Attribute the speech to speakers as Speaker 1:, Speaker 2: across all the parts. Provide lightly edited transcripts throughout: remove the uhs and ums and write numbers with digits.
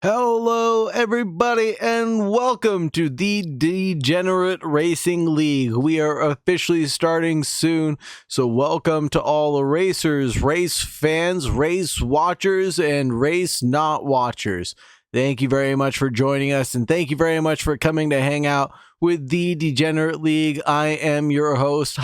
Speaker 1: Hello, everybody, and welcome to the Degenerate Racing League. We are officially starting soon, so welcome to all the racers, race fans, race watchers, and race not watchers. Thank you very much for joining us, and thank you very much for coming to hang out with the Degenerate League. I am your host,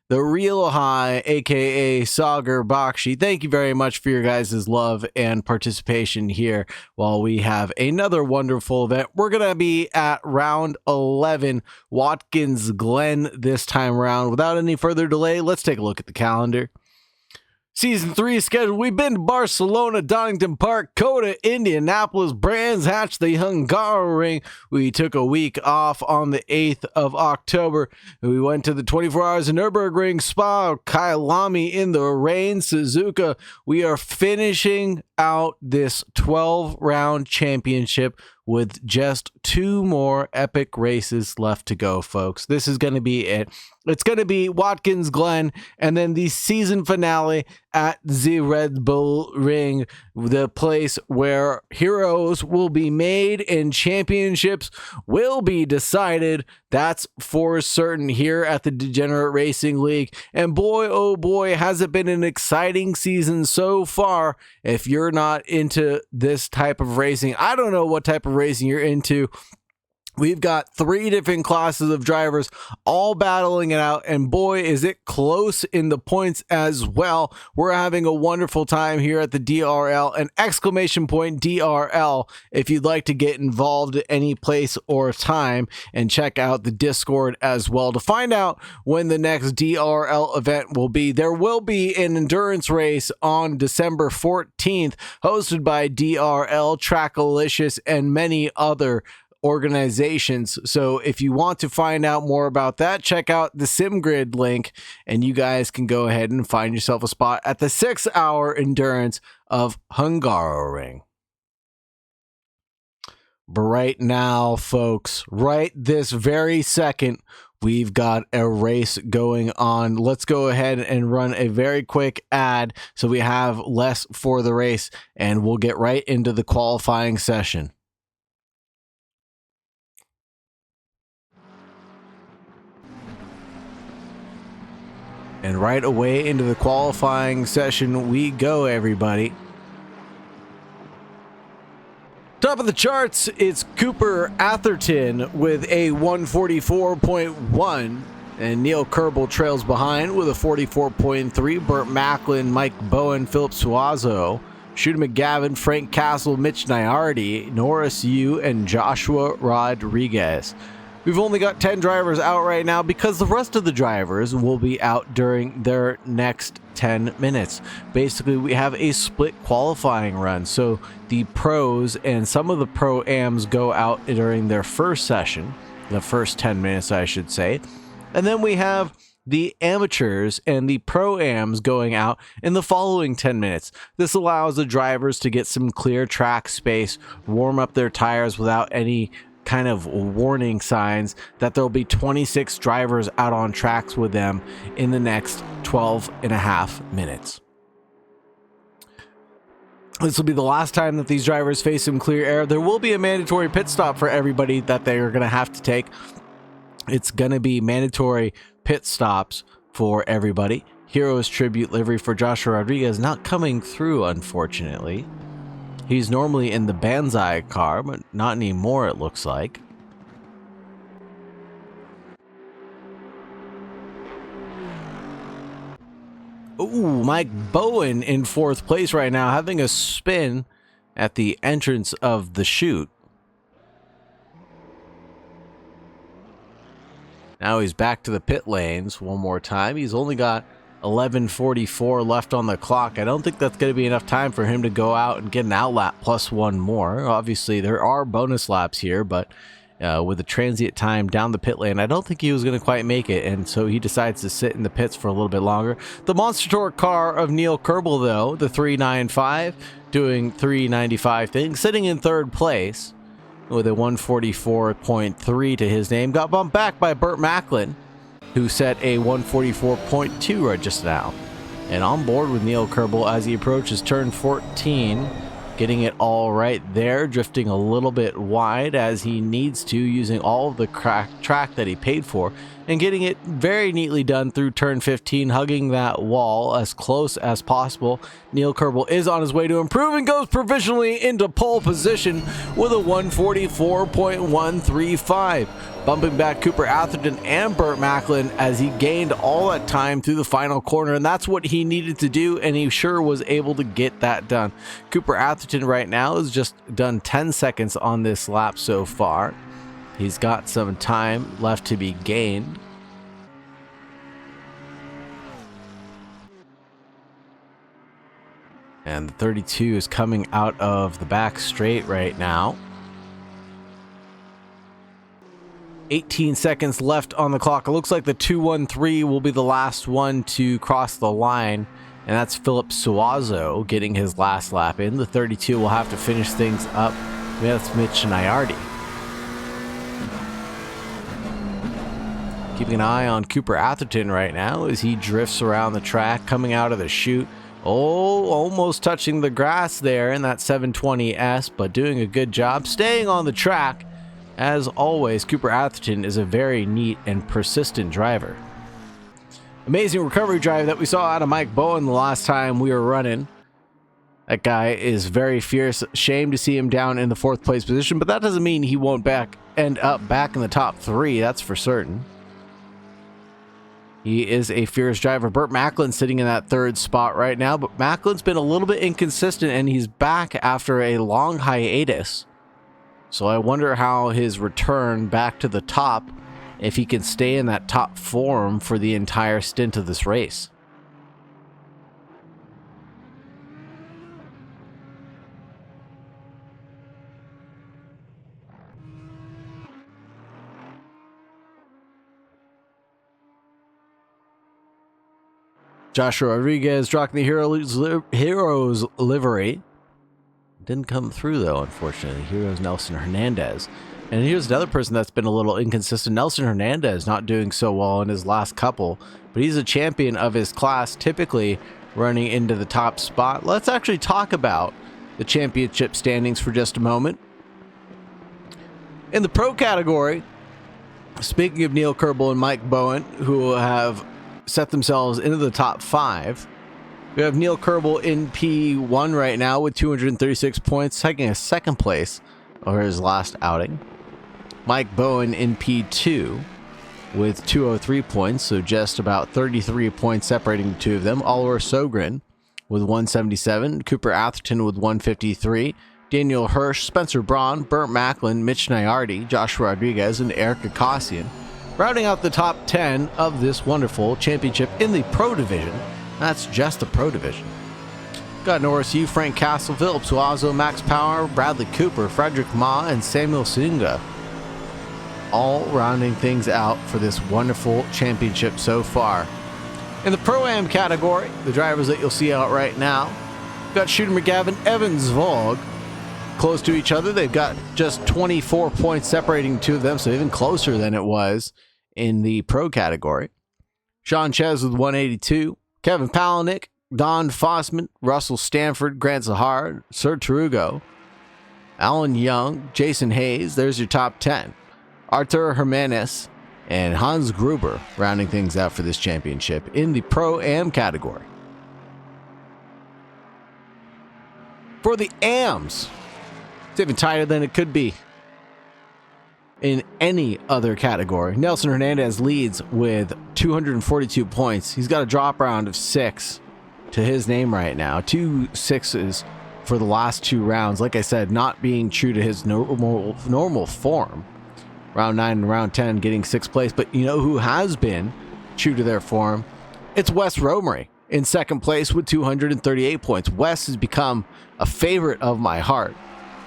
Speaker 1: the real high, aka Sagar Bakshi. Thank you very much for your guys' love and participation here while we have another wonderful event. We're going to be at round 11, Watkins Glen this time around. Without any further delay, let's take a look at the calendar. Season 3 schedule. We've been to Barcelona, Donington Park, Coda, Indianapolis, Brands Hatch, the Hungaroring. We took a week off on the 8th of October. We went to the 24 Hours of Nürburgring, Spa, Kyalami in the rain, Suzuka. We are finishing out this 12-round championship with just 2 more epic races left to go, folks. This is going to be it. It's going to be Watkins Glen and then the season finale at the Red Bull Ring, the place where heroes will be made and championships will be decided. That's for certain here at the Degenerate Racing League. And boy, oh boy, has it been an exciting season so far. If you're not into this type of racing, I don't know what type of racing you're into. We've got 3 different classes of drivers all battling it out, and boy, is it close in the points as well. We're having a wonderful time here at the DRL, and exclamation point DRL if you'd like to get involved at any place or time, and check out the Discord as well to find out when the next DRL event will be. There will be an endurance race on December 14th hosted by DRL, Trackalicious, and many other organizations. So if you want to find out more about that, check out the SimGrid link, and you guys can go ahead and find yourself a spot at the 6-hour endurance of Hungaroring. But right now, folks, right this very second, we've got a race going on. Let's go ahead and run a very quick ad so we have less for the race, and we'll get right into the qualifying session. And right away into the qualifying session we go, everybody. Top of the charts, it's Cooper Atherton with a 144.1, and Neil Kerbel trails behind with a 44.3. Burt Macklin, Mike Bowen, Philip Suazo, Shooter McGavin, Frank Castle, Mitch Nyardi, Norris Yu, and Joshua Rodriguez. We've only got 10 drivers out right now because the rest of the drivers will be out during their next 10 minutes. Basically, we have a split qualifying run. So the pros and some of the pro-ams go out during their first session, the first 10 minutes, I should say. And then we have the amateurs and the pro-ams going out in the following 10 minutes. This allows the drivers to get some clear track space, warm up their tires without any kind of warning signs that there'll be 26 drivers out on tracks with them in the next 12 and a half minutes. This will be the last time that these drivers face some clear air. There will be a mandatory pit stop for everybody that they are going to have to take. It's going to be mandatory pit stops for everybody. Heroes Tribute livery for Joshua Rodriguez not coming through, unfortunately. He's normally in the Banzai car, but not anymore, it looks like. Ooh, Mike Bowen in 4th place right now, having a spin at the entrance of the chute. Now he's back to the pit lanes one more time. He's only got 11:44 left on the clock. I don't think that's going to be enough time for him to go out and get an outlap plus one more. Obviously, there are bonus laps here, but with the transient time down the pit lane, I don't think he was going to quite make it, and so he decides to sit in the pits for a little bit longer. The Monster Torque car of Neil Kerbel, though, the 395, doing 395 things, sitting in 3rd place with a 144.3 to his name, got bumped back by Burt Macklin, who set a 144.2 right just now. And on board with Neil Kerbel as he approaches turn 14, getting it all right there, drifting a little bit wide as he needs to, using all of the track that he paid for, and getting it very neatly done through turn 15, hugging that wall as close as possible. Neil Kerbel is on his way to improve and goes provisionally into pole position with a 144.135, bumping back Cooper Atherton and Burt Macklin as he gained all that time through the final corner, and that's what he needed to do, and he sure was able to get that done. Cooper Atherton right now has just done 10 seconds on this lap so far. He's got some time left to be gained. And the 32 is coming out of the back straight right now. 18 seconds left on the clock. It looks like the 213 will be the last one to cross the line, and that's Philip Suazo getting his last lap in. The 32 will have to finish things up with Mitch Nyardi. Keeping an eye on Cooper Atherton right now as he drifts around the track, coming out of the chute. Oh, almost touching the grass there in that 720S, but doing a good job staying on the track. As always, Cooper Atherton is a very neat and persistent driver. Amazing recovery drive that we saw out of Mike Bowen the last time we were running. That guy is very fierce. Shame to see him down in the 4th place position, but that doesn't mean he won't end up back in the top 3, that's for certain. He is a fierce driver. Burt Macklin sitting in that 3rd spot right now, but Macklin's been a little bit inconsistent, and he's back after a long hiatus. So I wonder how his return back to the top, if he can stay in that top form for the entire stint of this race. Joshua Rodriguez rocking the Heroes livery. Didn't come through, though, unfortunately. Heroes Nelson Hernandez. And here's another person that's been a little inconsistent. Nelson Hernandez not doing so well in his last couple, but he's a champion of his class, typically running into the top spot. Let's actually talk about the championship standings for just a moment. In the pro category, speaking of Neil Kerbel and Mike Bowen, who have set themselves into the top 5, we have Neil Kerbel in P1 right now with 236 points, taking a second place over his last outing. Mike Bowen in P2 with 203 points, so just about 33 points separating the two of them. Oliver Sogren with 177, Cooper Atherton with 153, Daniel Hirsch, Spencer Braun, Burt Macklin, Mitch Nyardi, Joshua Rodriguez, and Eric Akasian, rounding out the top 10 of this wonderful championship in the pro division. That's just the pro division. Got Norris Yu, Frank Castle, Philip Suazo, Max Power, Bradley Cooper, Frederick Ma, and Samuel Singa, all rounding things out for this wonderful championship so far. In the Pro-Am category, the drivers that you'll see out right now, got Shooter McGavin, Evans Vogue, close to each other. They've got just 24 points separating the two of them, so even closer than it was in the pro category. Sean Ches with 182, Kevin Palaniuk, Don Fossman, Russell Stanford, Grant Zahar, Sir Tarugo, Alan Young, Jason Hayes. There's your top 10. Artur Jimenez and Hans Gruber rounding things out for this championship in the Pro-Am category. For the AMs, it's even tighter than it could be in any other category. Nelson Hernandez leads with 242 points. He's got a drop round of 6 to his name right now. 2 6s for the last 2 rounds. Like I said, not being true to his normal form. Round 9 and round 10 getting 6th place. But you know who has been true to their form? It's Wes Romery in 2nd place with 238 points. Wes has become a favorite of my heart.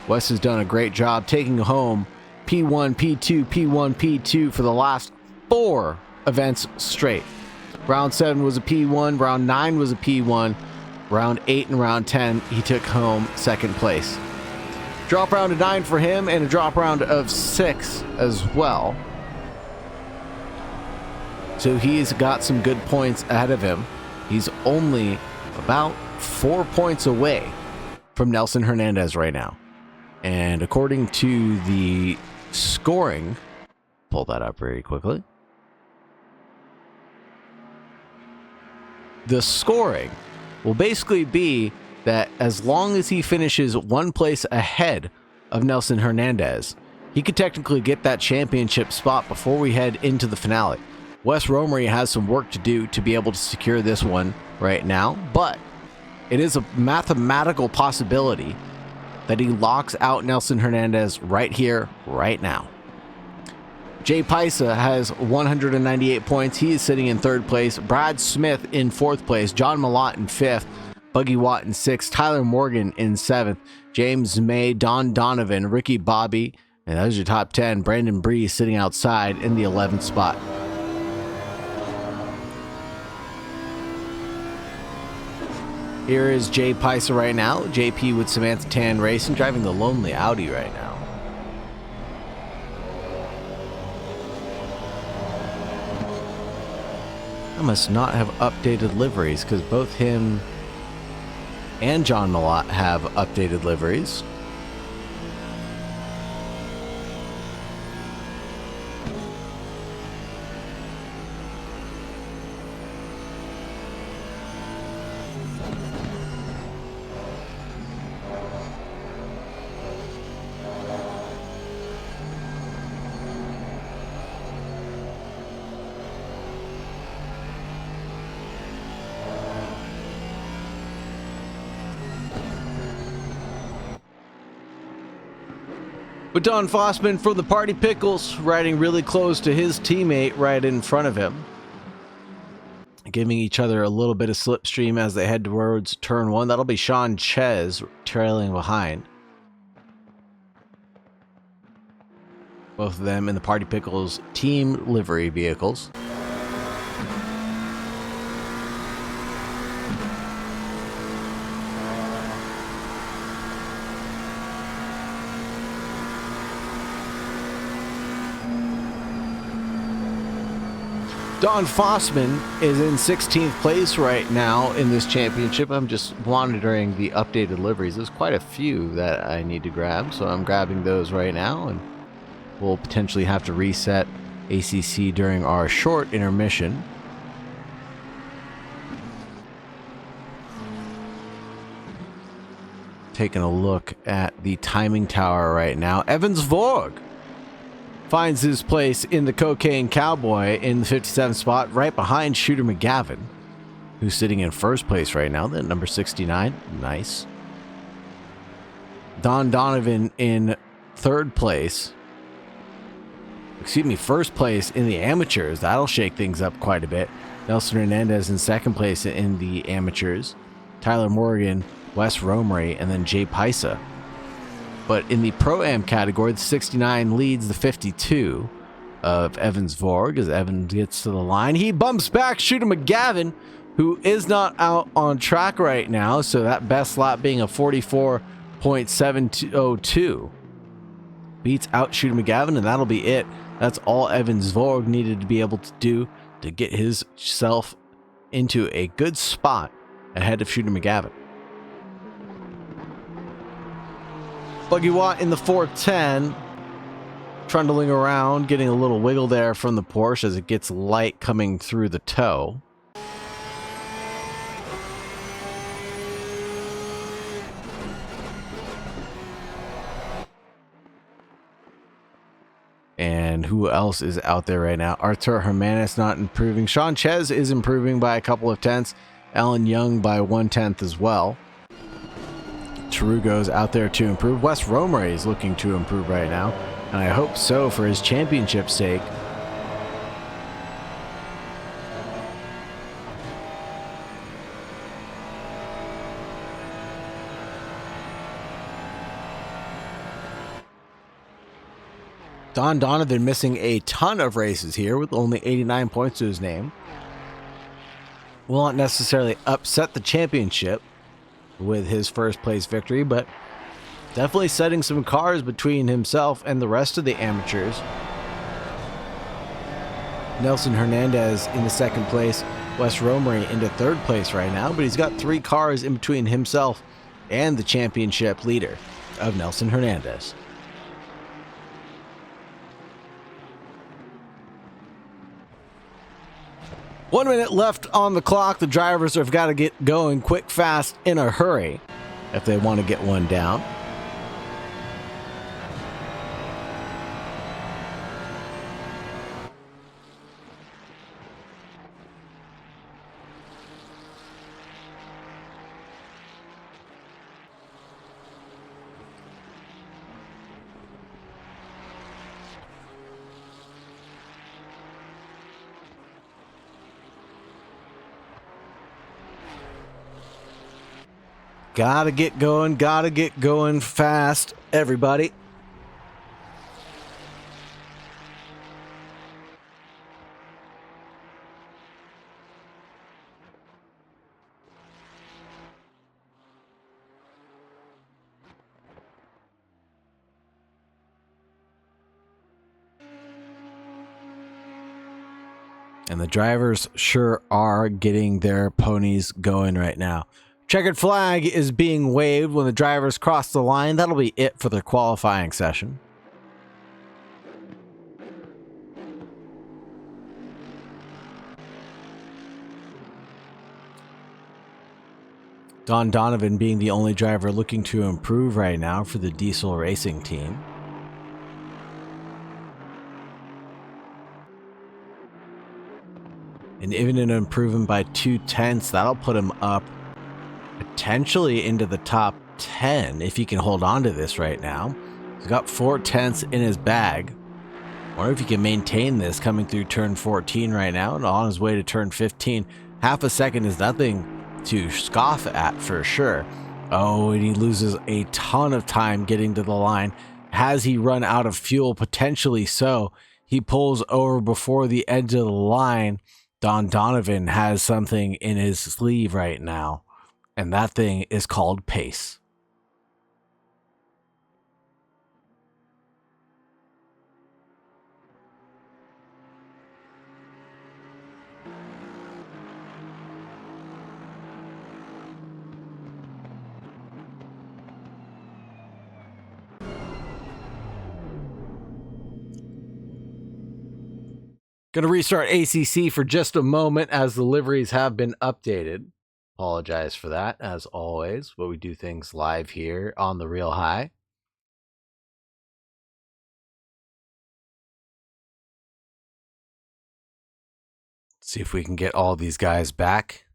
Speaker 1: Wes has done a great job taking home P1, P2, P1, P2 for the last 4 events straight. Round 7 was a P1, round 9 was a P1, round 8 and round 10 he took home 2nd place. Drop round of 9 for him and a drop round of 6 as well. So he's got some good points ahead of him. He's only about 4 points away from Nelson Hernandez right now. And according to the scoring, pull that up very quickly. The scoring will basically be that as long as he finishes 1 place ahead of Nelson Hernandez, he could technically get that championship spot before we head into the finale. Wes Romery has some work to do to be able to secure this one right now, but it is a mathematical possibility that he locks out Nelson Hernandez right here, right now. Jay Paisa has 198 points. He is sitting in 3rd place. Brad Smith in 4th place. John Malott in 5th. Buggy Watt in 6th. Tyler Morgan in 7th. James May, Don Donovan, Ricky Bobby, and those are your top 10. Brandon Bree sitting outside in the 11th spot. Here is Jay Paisa right now. JP with Samantha Tan Racing, driving the lonely Audi right now. I must not have updated liveries because both him and John Malott have updated liveries. But Don Fossman from the Party Pickles riding really close to his teammate right in front of him, giving each other a little bit of slipstream as they head towards turn 1. That'll be Sean Ches trailing behind. Both of them in the Party Pickles team livery vehicles. Don Fossman is in 16th place right now in this championship. I'm just monitoring the updated liveries. There's quite a few that I need to grab, so I'm grabbing those right now, and we'll potentially have to reset ACC during our short intermission. Taking a look at the timing tower right now. Evans Vorg finds his place in the Cocaine Cowboy in the 57th spot, right behind Shooter McGavin, who's sitting in first place right now, then number 69. Nice. Don Donovan in third place. Excuse me, first place in the amateurs. That'll shake things up quite a bit. Nelson Hernandez in second place in the amateurs. Tyler Morgan, Wes Romery, and then Jay Paisa. But in the Pro-Am category, the 69 leads the 52 of Evans Vorg as Evans gets to the line. He bumps back Shooter McGavin, who is not out on track right now, so that best lap being a 44.702. Beats out Shooter McGavin, and that'll be it. That's all Evans Vorg needed to be able to do to get himself into a good spot ahead of Shooter McGavin. Buggy Watt in the 410, trundling around, getting a little wiggle there from the Porsche as it gets light coming through the toe. And who else is out there right now? Artur Hermanis not improving. Sean Ches is improving by a couple of tenths. Alan Young by 1/10 as well. Tarugo's out there to improve. Wes Romery is looking to improve right now, and I hope so for his championship's sake. Don Donovan missing a ton of races here with only 89 points to his name. Will not necessarily upset the championship with his first place victory, but definitely setting some cars between himself and the rest of the amateurs. Nelson Hernandez in the second place, Wes Romery into third place right now, but he's got 3 cars in between himself and the championship leader of Nelson Hernandez. One minute left on the clock. The drivers have got to get going quick, fast, in a hurry if they want to get one down. Gotta get going fast, everybody. And the drivers sure are getting their ponies going right now. Checkered flag is being waved when the drivers cross the line. That'll be it for the qualifying session. Don Donovan being the only driver looking to improve right now for the Diesel Racing team. And even an improvement by 0.2, that'll put him up potentially into the top 10 if he can hold on to this right now. He's got 0.4 in his bag. Wonder if he can maintain this coming through turn 14 right now and on his way to turn 15. Half a second is nothing to scoff at for sure. Oh, and he loses a ton of time getting to the line. Has he run out of fuel? Potentially so. He pulls over before the edge of the line. Don Donovan has something in his sleeve right now, and that thing is called pace. Going to restart ACC for just a moment as the liveries have been updated. Apologize for that, as always, but we do things live here on the Real High. See if we can get all these guys back.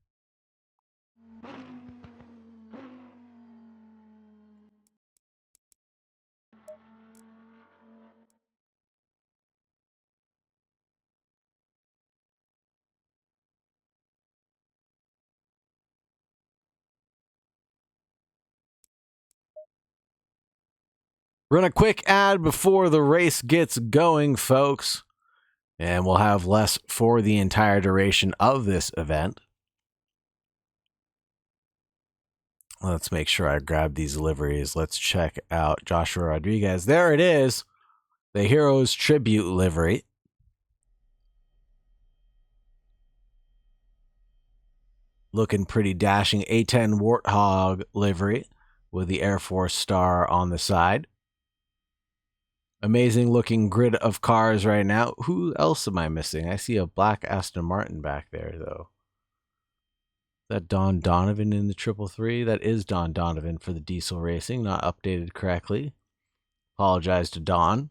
Speaker 1: Run a quick ad before the race gets going, folks. And we'll have less for the entire duration of this event. Let's make sure I grab these liveries. Let's check out Joshua Rodriguez. There it is. The Heroes Tribute livery. Looking pretty dashing. A10 Warthog livery with the Air Force star on the side. Amazing looking grid of cars right now. Who else am I missing? I see a black Aston Martin back there, though. Is that Don Donovan in the 333? That is Don Donovan for the diesel racing, not updated correctly. Apologize to Don.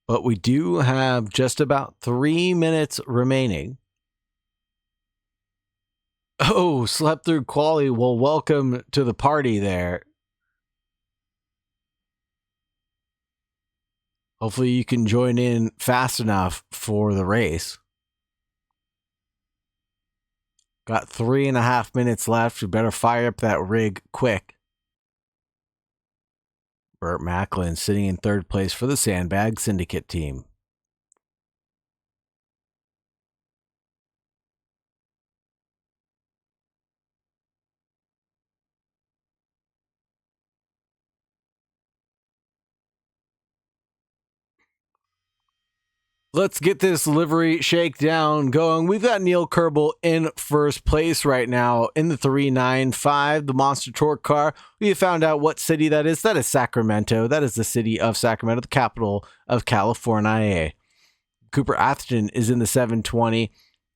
Speaker 1: But we do have just about 3 minutes remaining. Oh, slept through quali. Well, welcome to the party there. Hopefully you can join in fast enough for the race. Got 3.5 minutes left. We better fire up that rig quick. Burt Macklin sitting in third place for the Sandbag Syndicate team. Let's get this livery shakedown going. We've got Neil Kerbel in first place right now in the 395, the Monster Torque car. We have found out what city that is. That is Sacramento. That is the city of Sacramento, the capital of California. Cooper Atherton is in the 720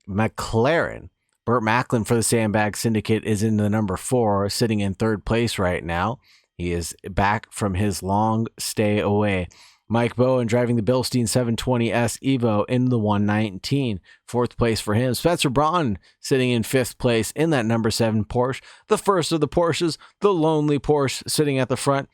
Speaker 1: McLaren. Burt Macklin for the Sandbag Syndicate is in the number 4, sitting in third place right now. He is back from his long stay away. Mike Bowen driving the Bilstein 720S Evo in the 119. Fourth place for him. Spencer Braun sitting in fifth place in that number 7 Porsche. The first of the Porsches, the lonely Porsche sitting at the front.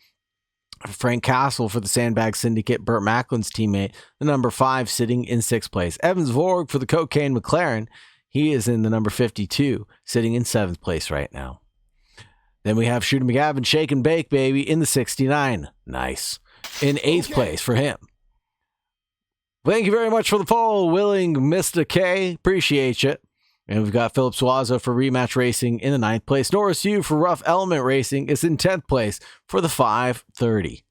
Speaker 1: Frank Castle for the Sandbag Syndicate, Burt Macklin's teammate, the number 5 sitting in 6th place. Evans Vorg for the Cocaine McLaren. He is in the number 52, sitting in 7th place right now. Then we have Shooter McGavin, Shake and Bake, baby, in the 69. Nice. In 8th place for him. Thank you very much for the follow, Willing Mr. K. Appreciate you. And we've got Philip Suazo for Rematch Racing in the 9th place. Norris Yu for Rough Element Racing is in 10th place for the 530.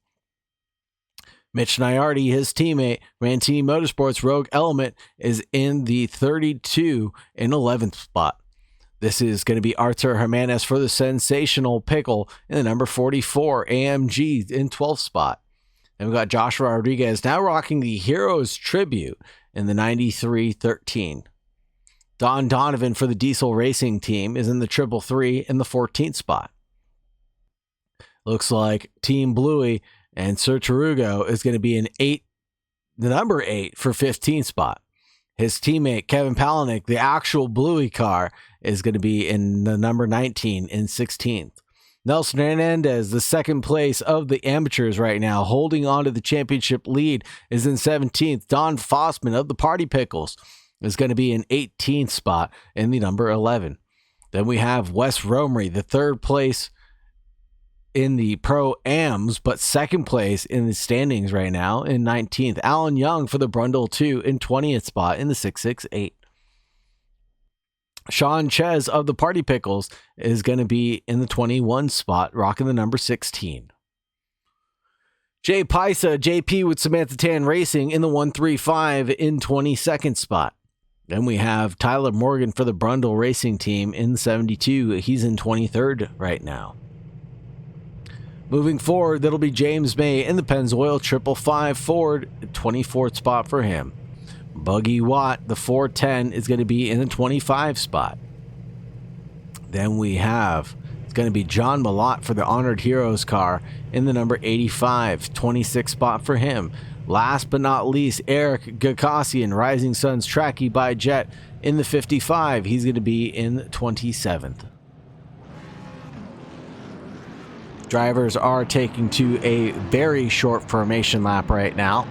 Speaker 1: Mitch Nyardi, his teammate, Rantini Motorsports Rogue Element, is in the 32 in 11th spot. This is going to be Artur Jimenez for the Sensational Pickle in the number 44. AMG in 12th spot. And we've got Joshua Rodriguez now rocking the Heroes Tribute in the 9313. Don Donovan for the Diesel Racing team is in the 333 in the 14th spot. Looks like Team Bluey and Sir Tarugo is going to be in the number 8 for 15th spot. His teammate Kevin Palaniuk, the actual Bluey car, is going to be in the number 19 in 16th. Nelson Hernandez, the second place of the amateurs right now, holding on to the championship lead, is in 17th. Don Fossman of the Party Pickles is going to be in 18th spot in the number 11. Then we have Wes Romery, the third place in the Pro-Ams, but second place in the standings right now in 19th. Alan Young for the Brundle 2 in 20th spot in the 668. Sean Ches of the Party Pickles is going to be in the 21 spot, rocking the number 16. Jay Paisa, JP with Samantha Tan Racing in the 135 in 22nd spot. Then we have Tyler Morgan for the Brundle Racing Team in 72. He's in 23rd right now. Moving forward, that'll be James May in the Pennzoil 555 Ford, 24th spot for him. Buggy Watt, the 410, is going to be in the 25 spot. Then we have, it's going to be John Malott for the Honored Heroes car in the number 85, 26th spot for him. Last but not least, Eric Gakassian, Rising Suns Tracky by Jet in the 55. He's going to be in 27th. Drivers are taking to a very short formation lap right now.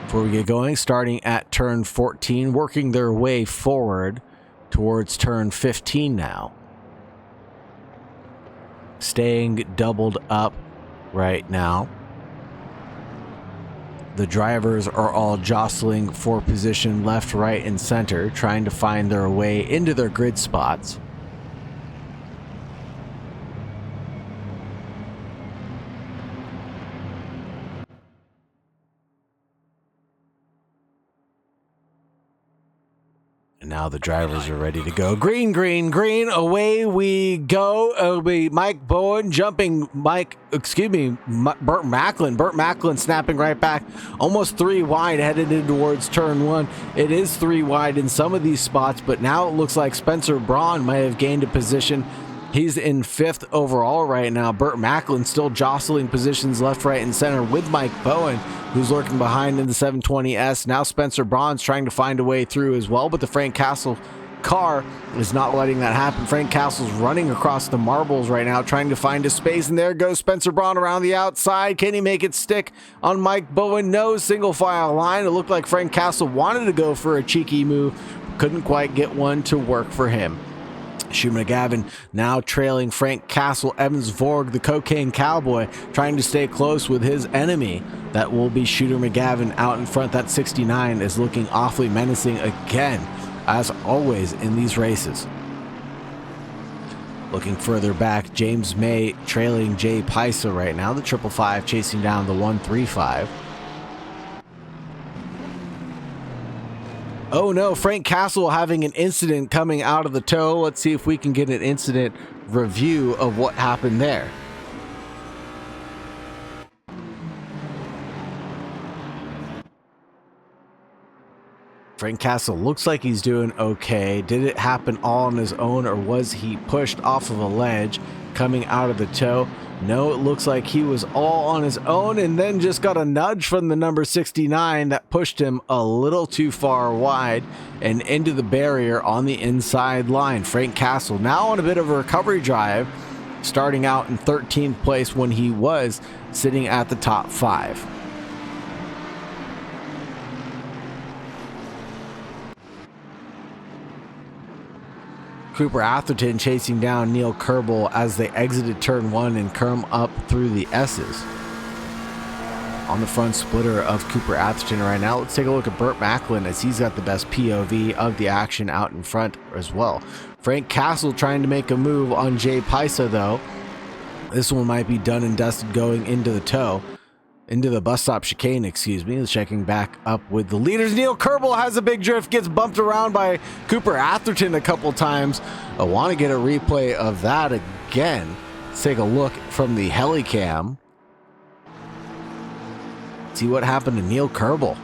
Speaker 1: Before we get going, starting at turn 14, working their way forward towards turn 15 now. Staying doubled up right now. The drivers are all jostling for position left, right, and center, trying to find their way into their grid spots. And now the drivers are ready to go. Green, green, green. Away we go. It'll be Mike Bowen jumping. Burt Macklin. Burt Macklin snapping right back. Almost 3 wide headed in towards turn 1. It is 3 wide in some of these spots, but now it looks like Spencer Braun might have gained a position. He's in 5th overall right now. Burt Macklin still jostling positions left, right, and center with Mike Bowen, who's lurking behind in the 720S. Now Spencer Braun's trying to find a way through as well, but the Frank Castle car is not letting that happen. Frank Castle's running across the marbles right now, trying to find a space, and there goes Spencer Braun around the outside. Can he make it stick on Mike Bowen? No, single file line. It looked like Frank Castle wanted to go for a cheeky move, couldn't quite get one to work for him. Shooter McGavin now trailing Frank Castle. Evans Vorg, the Cocaine Cowboy, trying to stay close with his enemy. That will be Shooter McGavin out in front. That 69 is looking awfully menacing again, as always in these races. Looking further back, James May trailing Jay Pisa right now. The 555 chasing down the 135. Oh no, Frank Castle having an incident coming out of the toe. Let's see if we can get an incident review of what happened there. Frank Castle looks like he's doing okay. Did it happen all on his own, or was he pushed off of a ledge coming out of the toe? No, it looks like he was all on his own and then just got a nudge from the number 69 that pushed him a little too far wide and into the barrier on the inside line. Frank Castle now on a bit of a recovery drive, starting out in 13th place when he was sitting at the top 5. Cooper Atherton chasing down Neil Kerbel as they exited turn 1 and come up through the S's. On the front splitter of Cooper Atherton right now, let's take a look at Burt Macklin, as he's got the best POV of the action out in front as well. Frank Castle trying to make a move on Jay Pisa though. This one might be done and dusted going into the toe. Into the bus stop chicane, excuse me. Checking back up with the leaders. Neil Kerbel has a big drift, gets bumped around by Cooper Atherton a couple times. I want to get a replay of that again. Let's take a look from the helicam. See what happened to Neil Kerbel.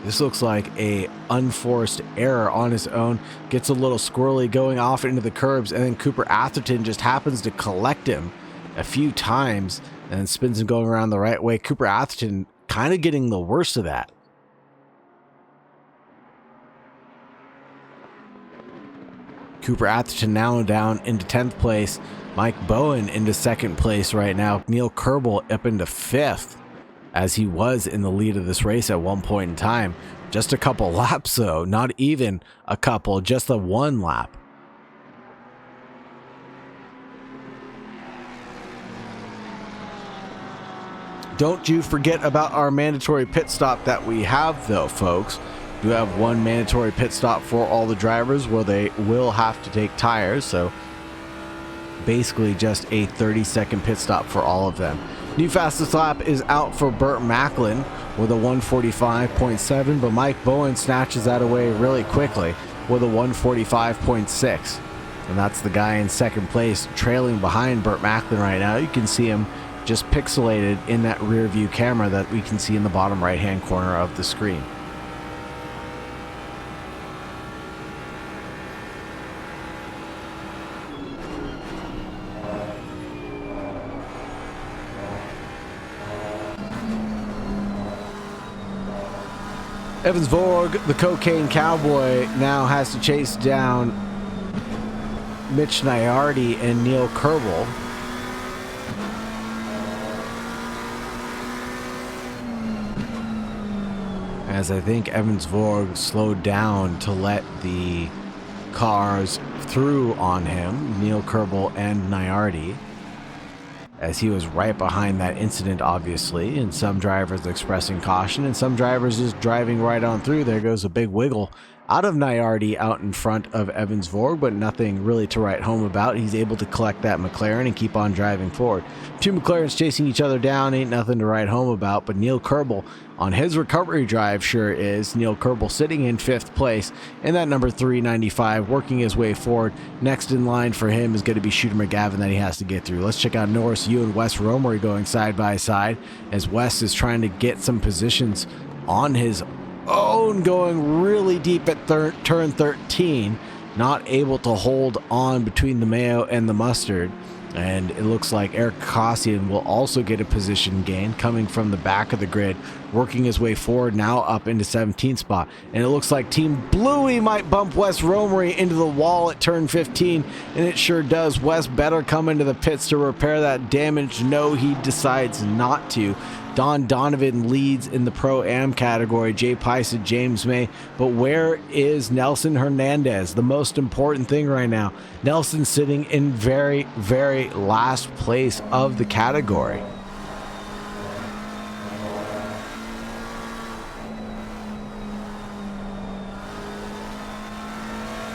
Speaker 1: This looks like a unforced error on his own. Gets a little squirrely going off into the curbs, and then Cooper Atherton just happens to collect him a few times and spins him going around the right way. Cooper Atherton kind of getting the worst of that. Cooper Atherton now down into 10th place. Mike Bowen into 2nd place right now. Neil Kerbel up into 5th. As he was in the lead of this race at one point in time. Just a couple laps though, not even a couple, just the 1 lap. Don't you forget about our mandatory pit stop that we have though, folks. We have one mandatory pit stop for all the drivers where they will have to take tires, so basically just a 30-second pit stop for all of them. New fastest lap is out for Burt Macklin with a 145.7, but Mike Bowen snatches that away really quickly with a 145.6. And that's the guy in second place, trailing behind Burt Macklin right now. You can see him just pixelated in that rear view camera that we can see in the bottom right hand corner of the screen. Evans Vogue, the cocaine cowboy, now has to chase down Mitch Nyardi and Neil Kerbel. As I think Evans Vogue slowed down to let the cars through on him, Neil Kerbel and Nyardi, as he was right behind that incident, obviously, and some drivers expressing caution and some drivers just driving right on through. There goes a big wiggle out of Nyardi out in front of Evans Vogue, but nothing really to write home about. He's able to collect that McLaren and keep on driving forward. Two McLarens chasing each other down, ain't nothing to write home about, but Neil Kerbel on his recovery drive sure is. Neil Kerbel sitting in 5th place in that number 395, working his way forward. Next in line for him is going to be Shooter McGavin that he has to get through. Let's check out Norris Yu and Wes Romery going side by side as Wes is trying to get some positions on his own, going really deep at turn 13, not able to hold on between the mayo and the mustard. And it looks like Eric Kossian will also get a position gain coming from the back of the grid, working his way forward now up into 17th spot. And it looks like Team Bluey might bump Wes Romery into the wall at turn 15, and it sure does. Wes better come into the pits to repair that damage. No, he decides not to. Don Donovan leads in the Pro-Am category, Jay Pice and James May, but where is Nelson Hernandez? The most important thing right now. Nelson sitting in very, very last place of the category.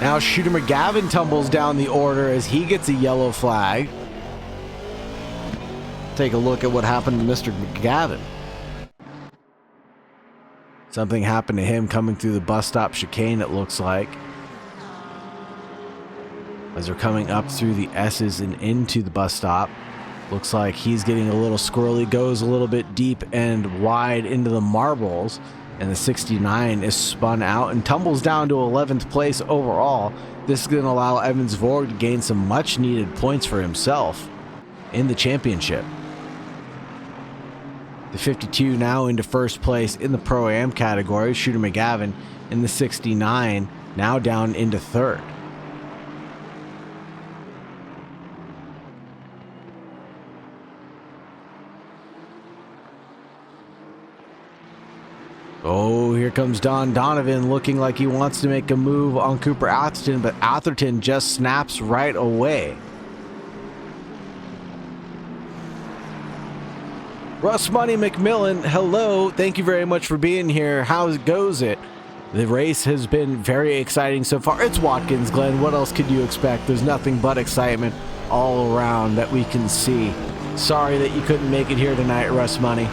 Speaker 1: Now Shooter McGavin tumbles down the order as he gets a yellow flag. Take a look at what happened to Mr. McGavin. Something happened to him coming through the bus stop chicane, it looks like. As they're coming up through the S's and into the bus stop. Looks like he's getting a little squirrely, goes a little bit deep and wide into the marbles. And the 69 is spun out and tumbles down to 11th place overall. This is going to allow Evans Vogue to gain some much needed points for himself in the championship. The 52 now into first place in the Pro-Am category. Shooter McGavin in the 69 now down into third. Oh, here comes Don Donovan looking like he wants to make a move on Cooper Atherton, but Atherton just snaps right away. Russ Money McMillan, hello. Thank you very much for being here. How goes it? The race has been very exciting so far. It's Watkins, Glen. What else could you expect? There's nothing but excitement all around that we can see. Sorry that you couldn't make it here tonight, Russ Money.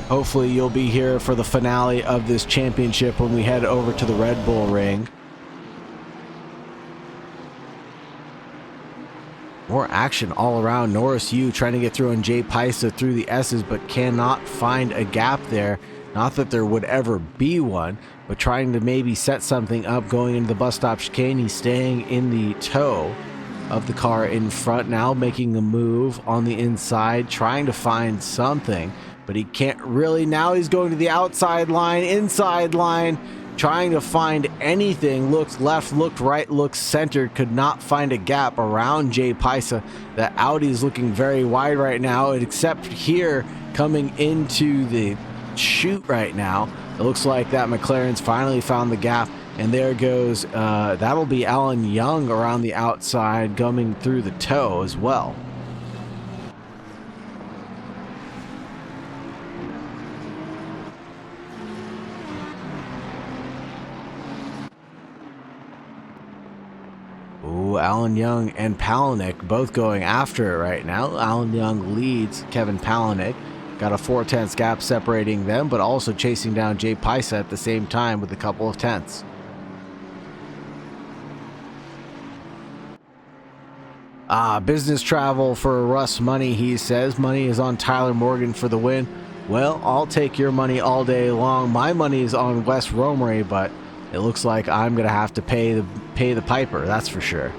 Speaker 1: Hopefully you'll be here for the finale of this championship when we head over to the Red Bull Ring. More action all around. Norris Yu trying to get through on Jay Pice through the S's, but cannot find a gap there. Not that there would ever be one, but trying to maybe set something up going into the bus stop chicane. He's staying in the toe of the car in front now, making a move on the inside, trying to find something, but he can't really. Now he's going to the outside line, inside line, trying to find anything. Looked left, looked right, looked center, could not find a gap around Jay Pisa. The Audi's looking very wide right now, except here coming into the chute right now. It looks like that McLaren's finally found the gap, and there goes, that'll be Alan Young around the outside coming through the toe as well. Alan Young and Palaniuk both going after it right now. Alan Young leads Kevin Palaniuk. Got a 4/10 gap separating them, but also chasing down Jay Paisa at the same time with a couple of tenths. Business travel for Russ Money, he says. Money is on Tyler Morgan for the win. Well, I'll take your money all day long. My money is on Wes Romery, but it looks like I'm going to have to pay the piper, that's for sure.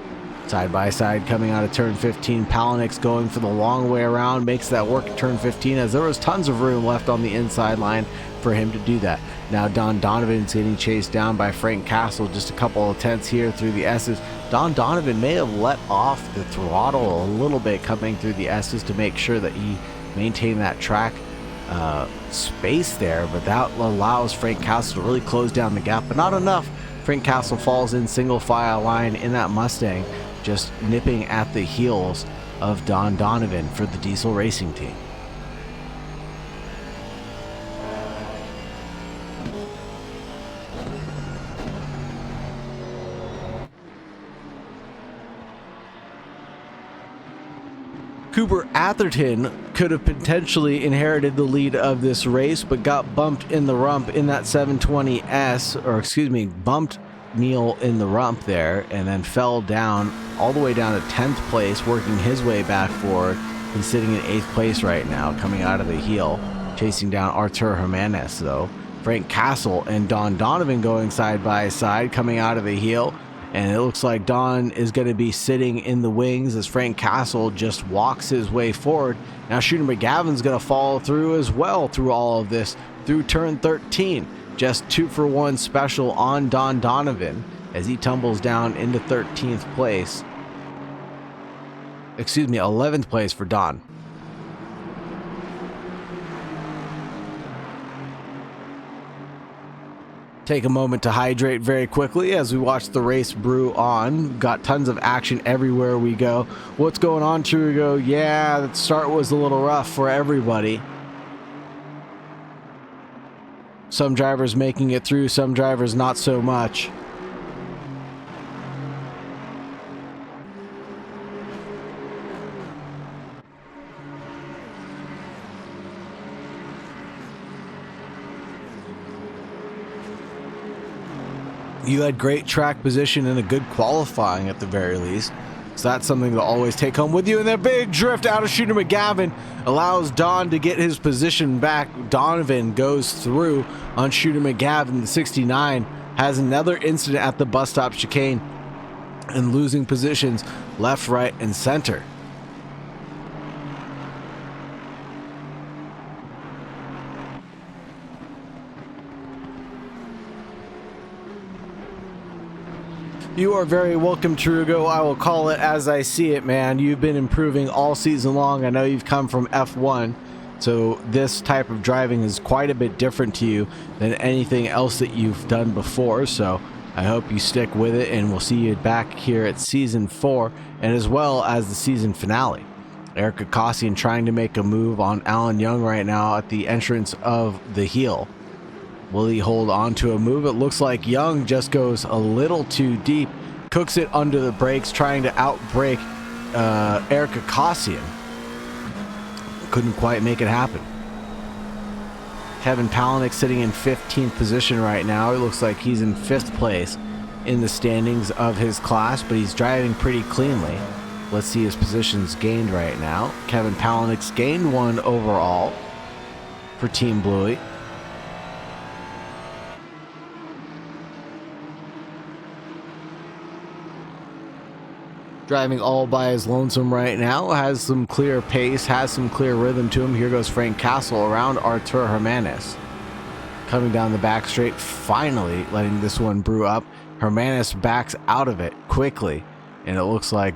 Speaker 1: Side by side coming out of turn 15. Palaniuk's going for the long way around, makes that work at turn 15 as there was tons of room left on the inside line for him to do that. Now Don Donovan's getting chased down by Frank Castle, just a couple of tenths here through the S's. Don Donovan may have let off the throttle a little bit coming through the S's to make sure that he maintained that track space there, but that allows Frank Castle to really close down the gap, but not enough. Frank Castle falls in single file line in that Mustang, just nipping at the heels of Don Donovan for the Diesel Racing Team. Cooper Atherton could have potentially inherited the lead of this race, but got bumped in the rump in that 720S, or excuse me, bumped Neil in the rump there, and then fell down all the way down to 10th place, working his way back forward. He's sitting in 8th place right now, coming out of the heel, chasing down Artur Jimenez though. Frank Castle and Don Donovan going side by side, coming out of the heel. And it looks like Don is going to be sitting in the wings as Frank Castle just walks his way forward. Now Shooter McGavin's going to follow through as well through all of this through turn 13. Just 2-for-1 special on Don Donovan as he tumbles down into 13th place. Excuse me, 11th place for Don. Take a moment to hydrate very quickly as we watch the race brew on. Got tons of action everywhere we go. What's going on, Trugo? Yeah, the start was a little rough for everybody. Some drivers making it through, some drivers not so much. You had great track position and a good qualifying at the very least. So that's something to always take home with you. And that big drift out of Shooter McGavin allows Don to get his position back. Donovan goes through on Shooter McGavin. The 69 has another incident at the bus stop chicane and losing positions left, right, and center. You are very welcome, Trugo. I will call it as I see it, man. You've been improving all season long. I know you've come from F1, so this type of driving is quite a bit different to you than anything else that you've done before. So I hope you stick with it, and we'll see you back here at season 4 and as well as the season finale. Eric Akasian trying to make a move on Alan Young right now at the entrance of the heel. Will he hold on to a move? It looks like Young just goes a little too deep. Cooks it under the brakes, trying to outbrake Eric Akasian. Couldn't quite make it happen. Kevin Palaniuk sitting in 15th position right now. It looks like he's in 5th place in the standings of his class, but he's driving pretty cleanly. Let's see his positions gained right now. Kevin Palaniuk's gained 1 overall for Team Bluey. Driving all by his lonesome right now, has some clear pace, has some clear rhythm to him. Here goes Frank Castle around Artur Jimenez. Coming down the back straight, finally letting this one brew up. Jimenez backs out of it quickly, and it looks like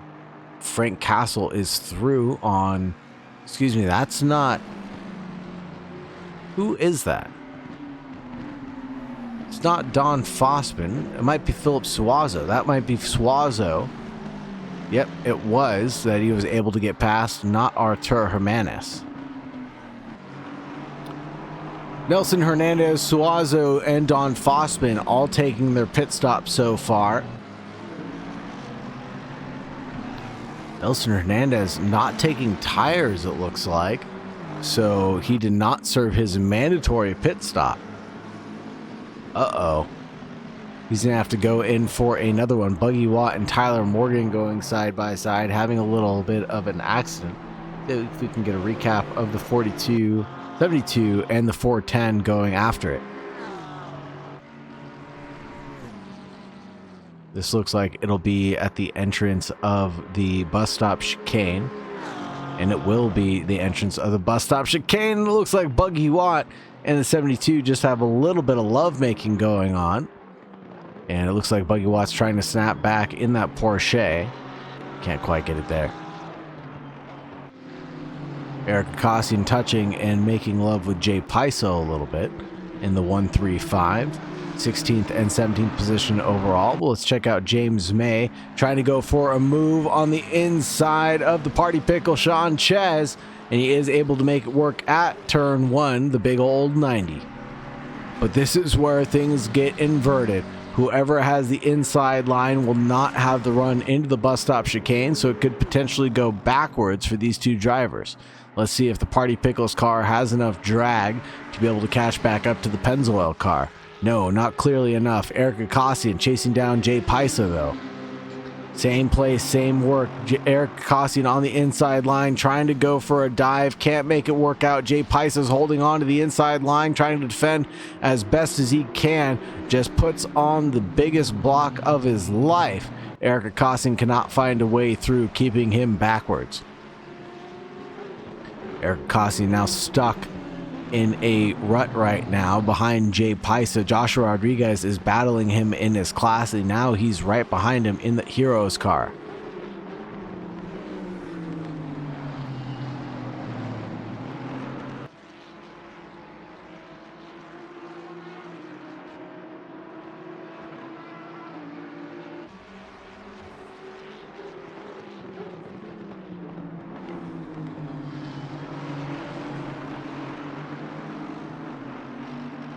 Speaker 1: Frank Castle is through on, excuse me, that's not, who is that? It's not Don Fossman. It might be Philip Suazo. That might be Suazo. Yep, it was that he was able to get past, not Artur Jimenez. Nelson Hernandez, Suazo, and Don Fossman all taking their pit stop so far. Nelson Hernandez not taking tires, it looks like. So he did not serve his mandatory pit stop. Uh-oh. He's going to have to go in for another one. Buggy Watt and Tyler Morgan going side by side, having a little bit of an accident. If we can get a recap of the 42, 72, and the 410 going after it. This looks like it'll be at the entrance of the bus stop chicane. And it will be the entrance of the bus stop chicane. It looks like Buggy Watt and the 72 just have a little bit of lovemaking going on. And it looks like Buggy Watt's trying to snap back in that Porsche. Can't quite get it there. Eric Kossin touching and making love with Jay Paiso a little bit in the 135. 16th and 17th position overall. Well, let's check out James May trying to go for a move on the inside of the Party Pickle, Sean Ches, and he is able to make it work at turn 1, the big old 90. But this is where things get inverted. Whoever has the inside line will not have the run into the bus stop chicane, so it could potentially go backwards for these two drivers. Let's see if the Party Pickles car has enough drag to be able to catch back up to the Pennzoil car. No, not clearly enough. Eric Kossin chasing down Jay Paiso, though. Same place, same work. Eric Kossin on the inside line, trying to go for a dive. Can't make it work out. Jay Paiso's holding on to the inside line, trying to defend as best as he can. Just puts on the biggest block of his life. Eric Kossin cannot find a way through, keeping him backwards. Eric Kossin now stuck in a rut right now behind Jay Paiso. Joshua Rodriguez is battling him in his class, and now he's right behind him in the Heroes car.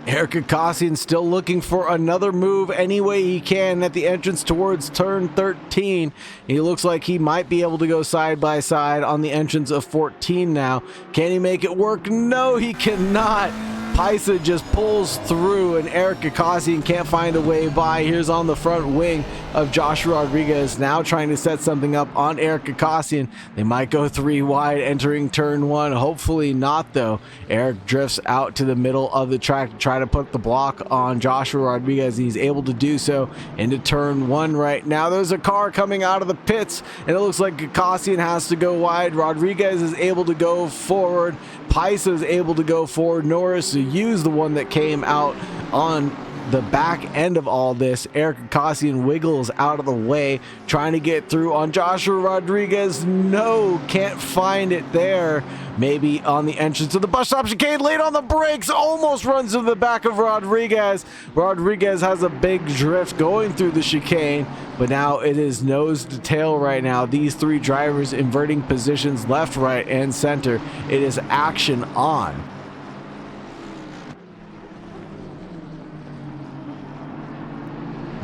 Speaker 1: Eric Kossin still looking for another move any way he can at the entrance towards turn 13. He looks like he might be able to go side by side on the entrance of 14 now. Can he make it work? No, he cannot. Paiso just pulls through, and Eric Kossin can't find a way by. Here's on the front wing of Joshua Rodriguez, now trying to set something up on Eric Kossin. They might go 3 wide entering turn 1. Hopefully not, though. Eric drifts out to the middle of the track to try to put the block on Joshua Rodriguez, and he's able to do so into turn 1 right now. There's a car coming out of the pits, and it looks like Kossin has to go wide. Rodriguez is able to go forward. Paiso is able to go forward. Norris used the one that came out on the back end of all this. Eric Kossin wiggles out of the way, trying to get through on Joshua Rodriguez. No, can't find it there. Maybe on the entrance to the bus stop chicane, late on the brakes, almost runs to the back of Rodriguez. Rodriguez has a big drift going through the chicane, but now it is nose to tail right now. These 3 drivers inverting positions left, right, and center. It is action on.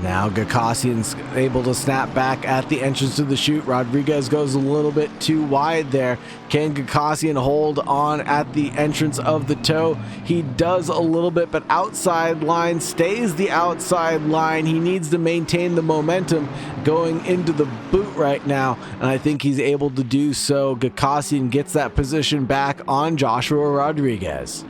Speaker 1: Now Kossin's able to snap back at the entrance to the chute. Rodriguez goes a little bit too wide there. Can Kossin hold on at the entrance of the toe? He does a little bit, but outside line stays the outside line. He needs to maintain the momentum going into the boot right now, and I think he's able to do so. Kossin gets that position back on Joshua Rodriguez.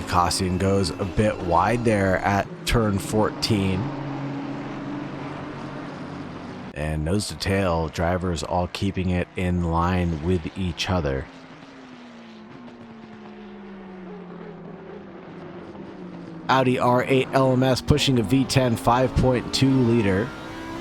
Speaker 1: Kossin goes a bit wide there at turn 14. And nose to tail, drivers all keeping it in line with each other. Audi R8 LMS pushing a V10 5.2 liter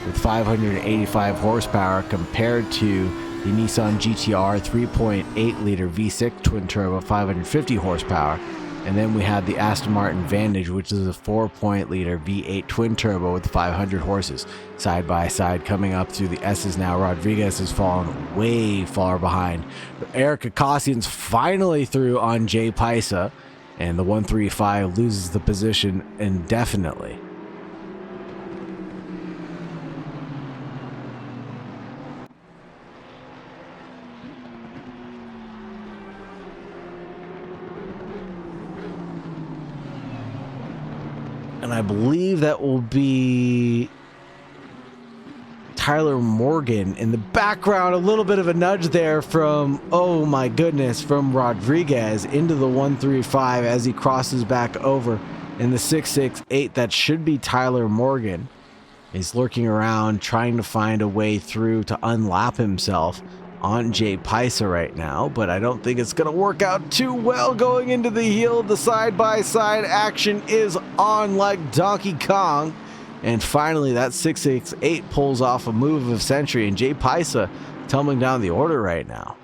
Speaker 1: with 585 horsepower compared to the Nissan GT-R 3.8 liter V6 twin turbo 550 horsepower And then we had the Aston Martin Vantage, which is a 4-point leader V8 twin turbo with 500 horses. Side by side coming up through the S's now. Rodriguez has fallen way far behind. Eric Akasian's finally through on Jay Paisa, and the 135 loses the position indefinitely. And I believe that will be Tyler Morgan in the background. A little bit of a nudge there from, oh my goodness, from Rodriguez into the 135 as he crosses back over in the 668. That should be Tyler Morgan. He's lurking around trying to find a way through to unlap himself on Jay Paisa right now, but I don't think it's going to work out too well going into the heel. The side-by-side action is on like Donkey Kong, and finally that 668 pulls off a move of century, and Jay Paisa tumbling down the order right now.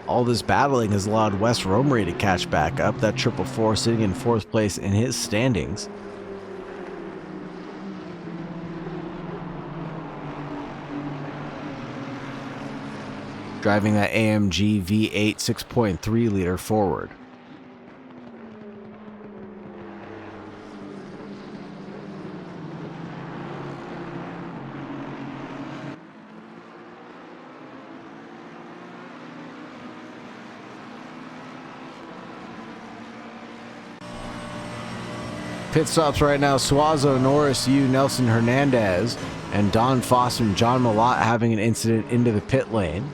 Speaker 1: All this battling has allowed Wes Romery to catch back up, that 444 sitting in 4th place in his standings. Driving that AMG V8 6.3 liter forward. Pit stops right now: Suazo, Norris, Yu, Nelson Hernandez, and Don Foster and John Malott having an incident into the pit lane.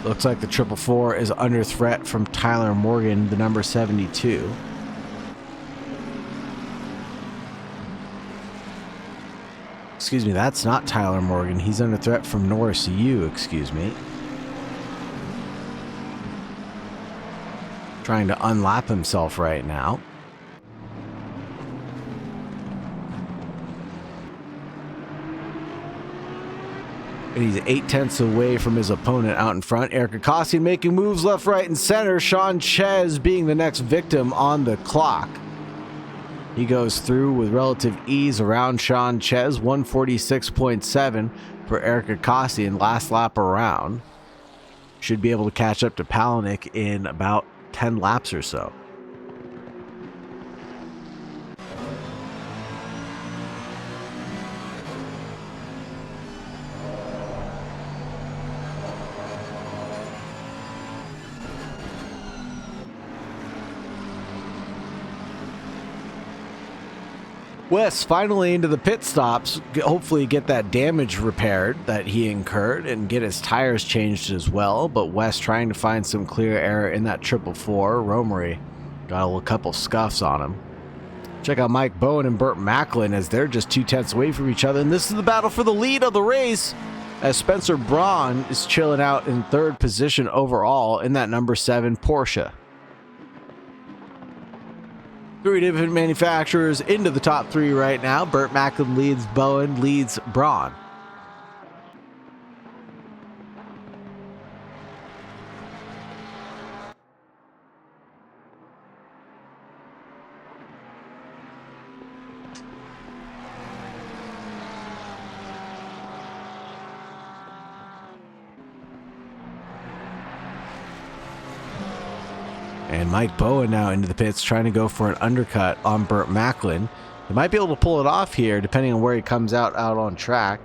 Speaker 1: Looks like the 444 is under threat from Tyler Morgan, the number 72. Excuse me, that's not Tyler Morgan. He's under threat from Norris Yu, excuse me. Trying to unlap himself right now. And he's 8/10 away from his opponent out in front. Eric Akasian making moves left, right, and center. Sean Chez being the next victim on the clock. He goes through with relative ease around Sean Chez. 146.7 for Eric Akasian last lap around. Should be able to catch up to Palaniuk in about 10 laps or so. Wes finally into the pit stops, hopefully get that damage repaired that he incurred and get his tires changed as well. But Wes trying to find some clear air in that 444. Romery got a couple scuffs on him. Check out Mike Bowen and Burt Macklin as they're just 2/10 away from each other. And this is the battle for the lead of the race, as Spencer Braun is chilling out in 3rd position overall in that number 7 Porsche. 3 different manufacturers into the top 3 right now. Burt Macklin leads, Bowen leads Braun. And Mike Bowen now into the pits trying to go for an undercut on Burt Macklin. He might be able to pull it off here depending on where he comes out on track.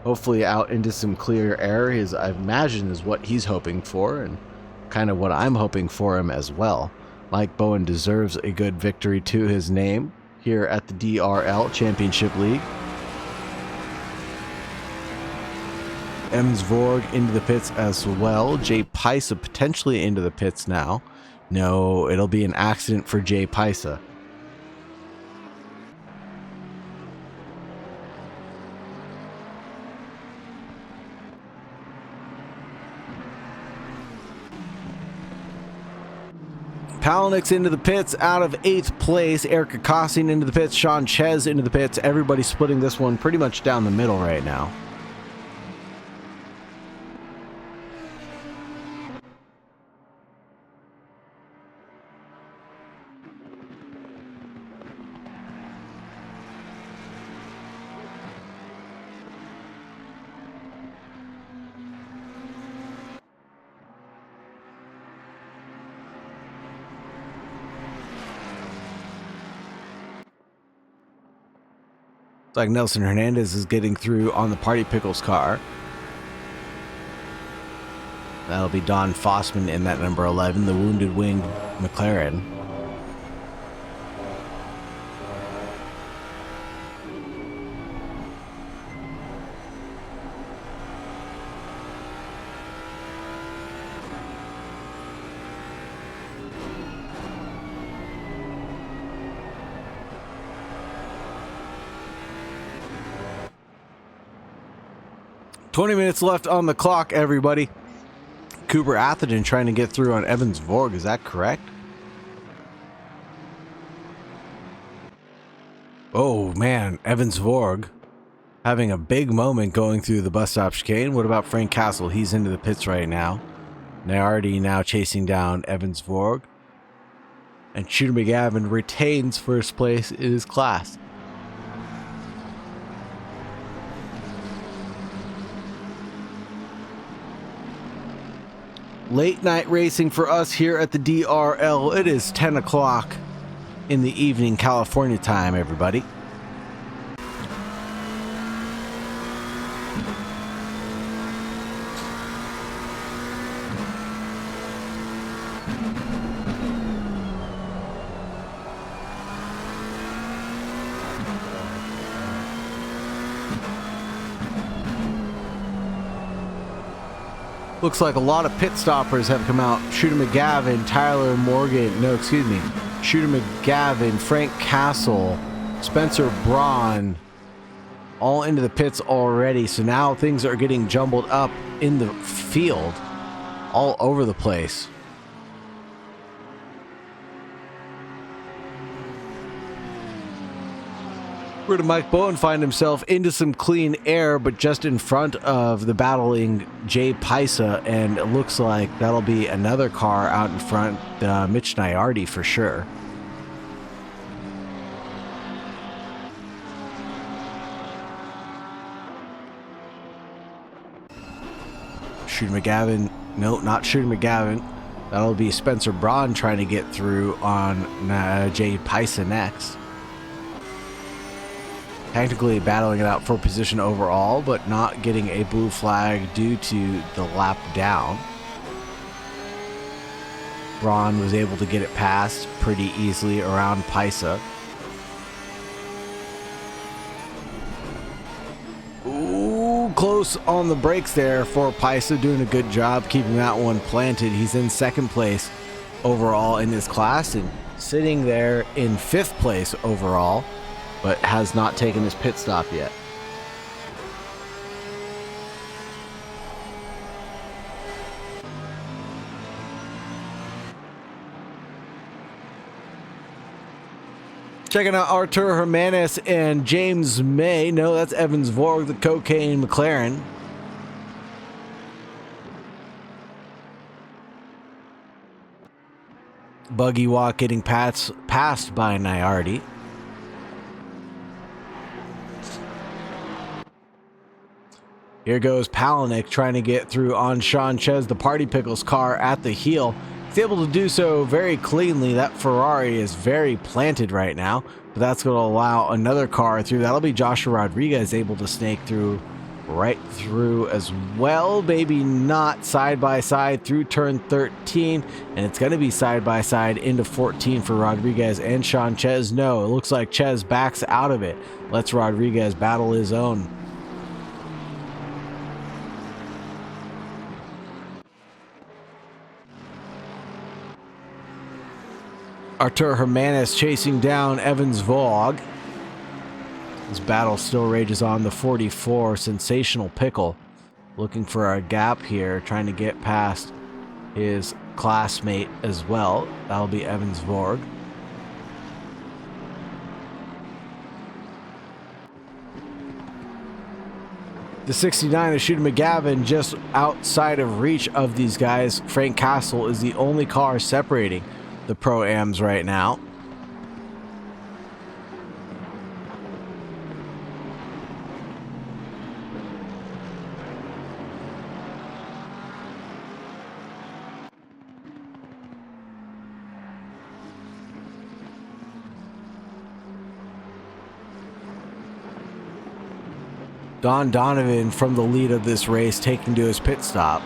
Speaker 1: Hopefully out into some clear air, I imagine is what he's hoping for, and kind of what I'm hoping for him as well. Mike Bowen deserves a good victory to his name here at the DRL Championship League. Emsvorg into the pits as well. Jay Paisa potentially into the pits now. No, it'll be an accident for Jay Paisa. Palahniuk's into the pits out of 8th place. Erica Costing into the pits. Sean Ches into the pits. Everybody splitting this one pretty much down the middle right now. Like Nelson Hernandez is getting through on the Party Pickles car. That'll be Don Fossman in that number 11, the Wounded Wing McLaren. "20 minutes left on the clock, everybody." Cooper Atherton trying to get through on Evans Vorg. Is that correct? Oh, man. Evans Vorg having a big moment going through the bus stop chicane. What about Frank Castle? He's into the pits right now. Nardi now chasing down Evans Vorg. And Shooter McGavin retains first place in his class. Late night racing for us here at the DRL. It is 10 o'clock in the evening, California time, everybody. Looks like a lot of pit stoppers have come out. Shooter McGavin, Tyler Morgan, Shooter McGavin, Frank Castle, Spencer Braun, all into the pits already. So now things are getting jumbled up in the field, all over the place. Where did Mike Bowen find himself into some clean air, but just in front of the battling Jay Paisa, and it looks like that'll be another car out in front, Mitch Nyardi for sure. Shooter McGavin, no, not Shooter McGavin. That'll be Spencer Braun trying to get through on Jay Paisa next. Technically battling it out for position overall, but not getting a blue flag due to the lap down. Braun was able to get it past pretty easily around Paisa. Ooh, close on the brakes there for Paisa, doing a good job keeping that one planted. He's in second place overall in this class and sitting there in 5th place overall, but has not taken his pit stop yet. Checking out Artur Hermanis and James May. No, that's Evans Vorg, the cocaine McLaren. Buggy Walk getting passed by Nyardi. Here goes Palahniuk trying to get through on Sean Ches, the Party Pickles car at the heel. He's able to do so very cleanly. That Ferrari is very planted right now, but that's going to allow another car through. That'll be Joshua Rodriguez able to snake through right through as well. Maybe not side by side through turn 13, and it's going to be side by side into 14 for Rodriguez and Sean Ches. No, it looks like Ches backs out of it. Lets Rodriguez battle his own. Artur Hermanis chasing down Evans Vorg. This battle still rages on. The 44, Sensational Pickle, looking for a gap here, trying to get past his classmate as well. That'll be Evans Vorg. The 69 of Shooter McGavin just outside of reach of these guys. Frank Castle is the only car separating the Pro-Ams right now. Don Donovan from the lead of this race taking to his pit stop.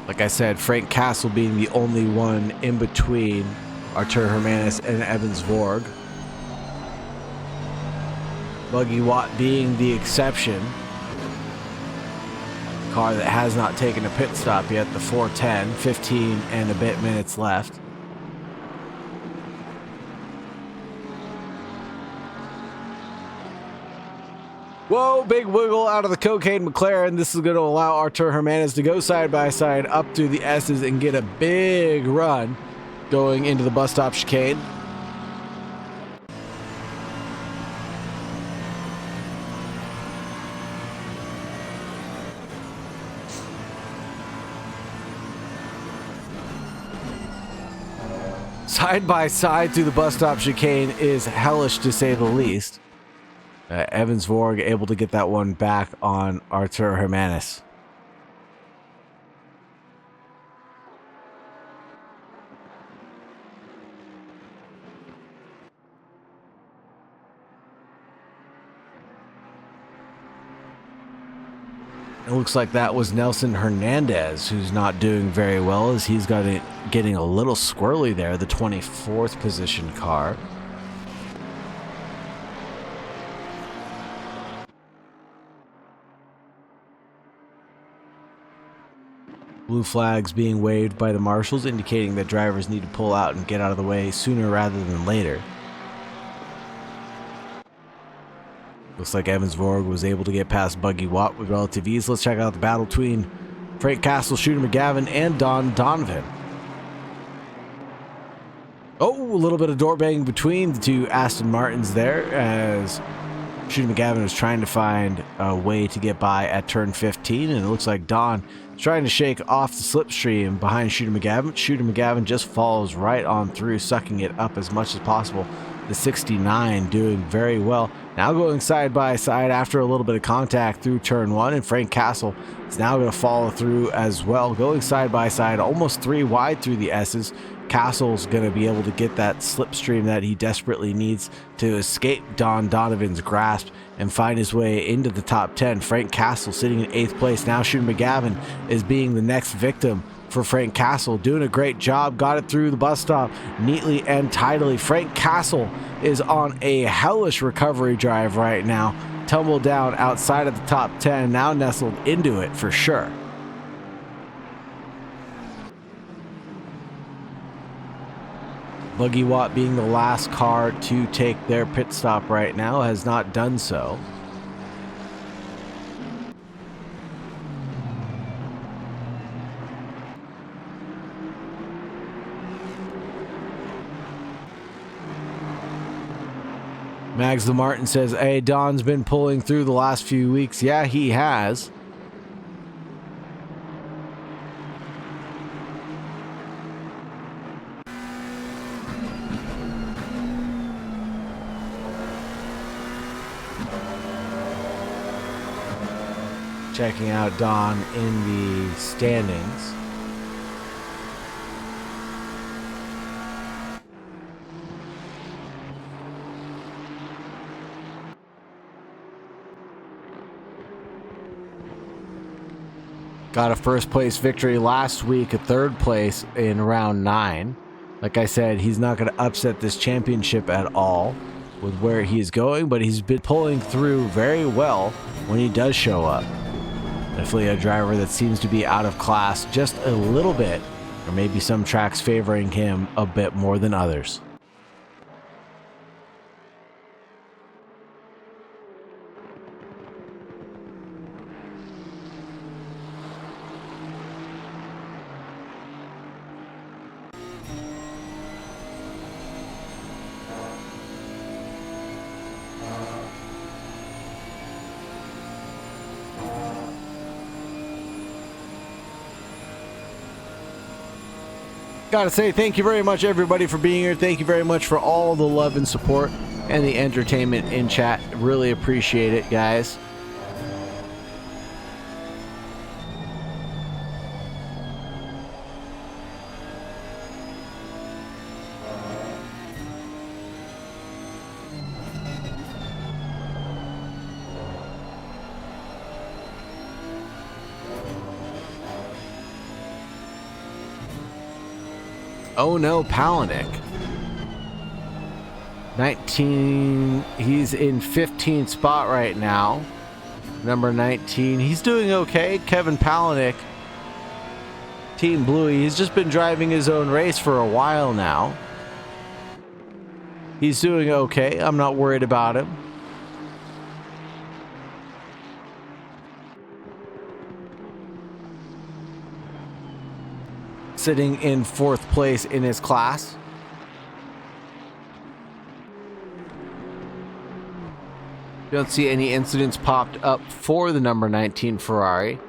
Speaker 1: Like I said, Frank Castle being the only one in between Artur Hermanis and Evans Vorg. Buggy Watt being the exception. Car that has not taken a pit stop yet, the 410, 15 and a bit minutes left. Whoa, big wiggle out of the cocaine McLaren. This is going to allow Artur Hermanis to go side by side up through the S's and get a big run going into the bus stop chicane. Side by side through the bus stop chicane is hellish to say the least. Evans Vorg able to get that one back on Artur Hermanis. It looks like that was Nelson Hernandez, who's not doing very well as he's got it getting a little squirrely there, the 24th position car. Blue flags being waved by the marshals, indicating that drivers need to pull out and get out of the way sooner rather than later. Looks like Evans Vorg was able to get past Buggy Watt with relative ease. Let's check out the battle between Frank Castle, Shooter McGavin, and Don Donovan. Oh, a little bit of door banging between the two Aston Martins there as Shooter McGavin was trying to find a way to get by at turn 15, and it looks like Don is trying to shake off the slipstream behind Shooter McGavin. Shooter McGavin just follows right on through, sucking it up as much as possible. The 69 doing very well. Now going side by side after a little bit of contact through turn 1, and Frank Castle is now going to follow through as well. Going side by side, almost 3 wide through the S's. Castle's going to be able to get that slipstream that he desperately needs to escape Don Donovan's grasp and find his way into the top 10. Frank Castle sitting in 8th place. Now Shooter McGavin is being the next victim for Frank Castle, doing a great job, got it through the bus stop neatly and tidily. Frank Castle is on a hellish recovery drive right now, tumbled down outside of the top 10, now nestled into it for sure. Buggy Watt being the last car to take their pit stop right now has not done so. Mags the Martin says, hey, Don's been pulling through the last few weeks. Yeah, he has. Checking out Don in the standings. Got a first place victory last week, a third place in round 9. Like I said, he's not going to upset this championship at all with where he's going, but he's been pulling through very well when he does show up. Definitely a driver that seems to be out of class just a little bit Or maybe some tracks favoring him a bit more than others. Gotta say thank you very much, everybody, for being here. Thank you very much for all the love and support and the entertainment in chat. Really appreciate it, guys. Oh no, Palahniuk. 19, he's in 15th spot right now. Number 19, he's doing okay. Kevin Palahniuk, Team Bluey, he's just been driving his own race for a while now. He's doing okay. I'm not worried about him. Sitting in 4th place in his class. Don't see any incidents popped up for the number 19 Ferrari.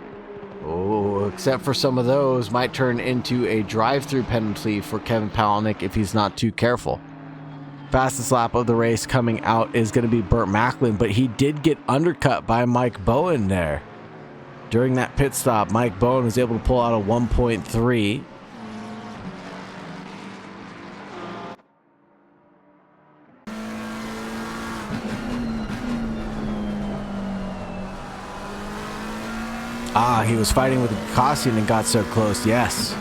Speaker 1: Oh, except for some of those might turn into a drive-through penalty for Kevin Palahniuk if he's not too careful. Fastest lap of the race coming out is going to be Burt Macklin, but he did get undercut by Mike Bowen there. During that pit stop, Mike Bowen was able to pull out a 1.3. Ah, he was fighting with Gaussian and got so close, yes.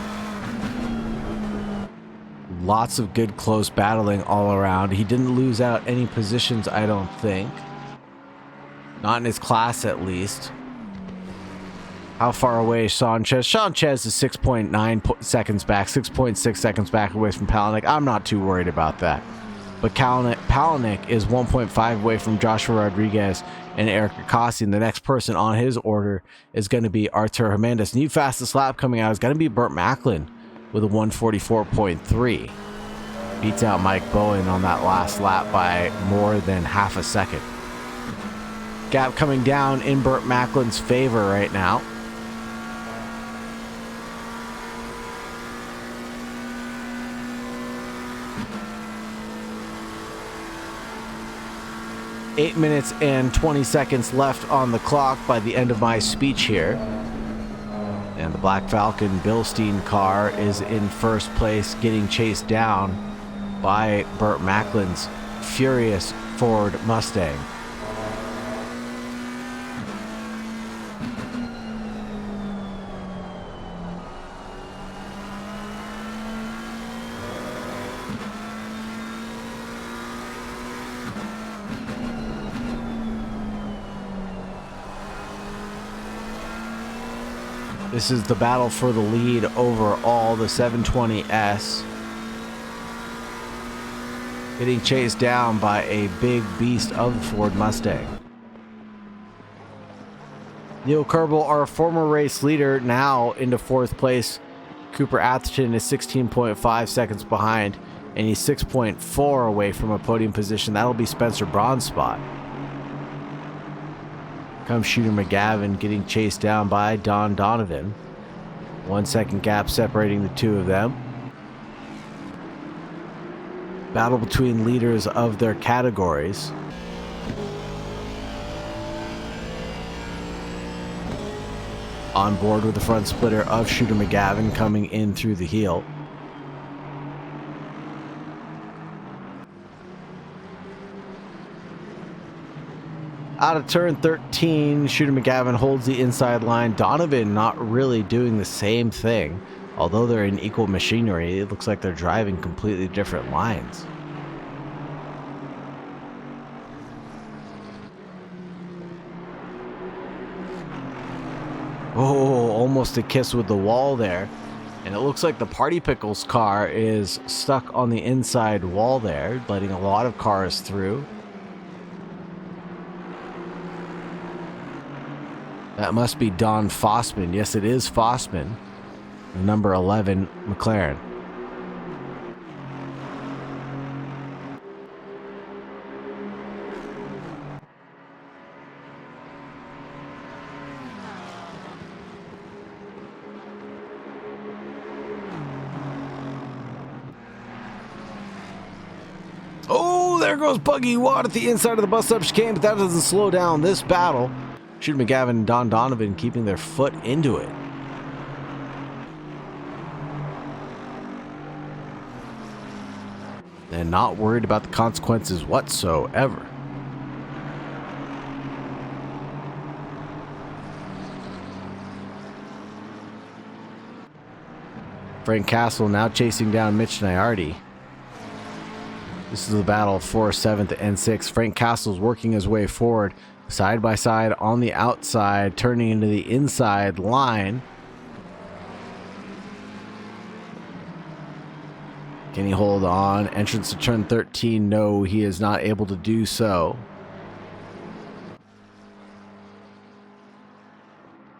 Speaker 1: Lots of good close battling all around. He didn't lose out any positions, I don't think. Not in his class, at least. How far away is Sanchez? Sanchez is 6.9 seconds back, 6.6 seconds back away from Palahniuk. I'm not too worried about that. But Palahniuk is 1.5 away from Joshua Rodriguez and Eric Gaussian. The next person on his order is going to be Artur Hernandez. New fastest lap coming out is going to be Burt Macklin with a 1:44.3. Beats out Mike Bowen on that last lap by more than half a second. Gap coming down in Burt Macklin's favor right now. Eight minutes and 20 seconds left on the clock by the end of my speech here. And the Black Falcon Bilstein car is in first place, getting chased down by Burt Macklin's furious Ford Mustang. This is the battle for the lead overall, the 720S. Getting chased down by a big beast of the Ford Mustang. Neil Kerbel, our former race leader, now into 4th place. Cooper Atherton is 16.5 seconds behind, and he's 6.4 away from a podium position. That'll be Spencer Braun's spot. Comes Shooter McGavin getting chased down by Don Donovan. 1 second gap separating the two of them. Battle between leaders of their categories. On board with the front splitter of Shooter McGavin coming in through the heel. Out of turn 13, Shooter McGavin holds the inside line. Donovan not really doing the same thing. Although they're in equal machinery, it looks like they're driving completely different lines. Oh, almost a kiss with the wall there. And it looks like the Party Pickles car is stuck on the inside wall there, letting a lot of cars through. That must be Don Fossman. Yes, it is Fossman. The number 11 McLaren. Oh, there goes Buggy Watt at the inside of the bus stop chicane, but that doesn't slow down this battle. Shooter McGavin and Don Donovan keeping their foot into it. And not worried about the consequences whatsoever. Frank Castle now chasing down Mitch Nyardi. This is the battle for 7th and 6th. Frank Castle's working his way forward, side by side on the outside, turning into the inside line. Can he hold on? Entrance to turn 13. No, he is not able to do so.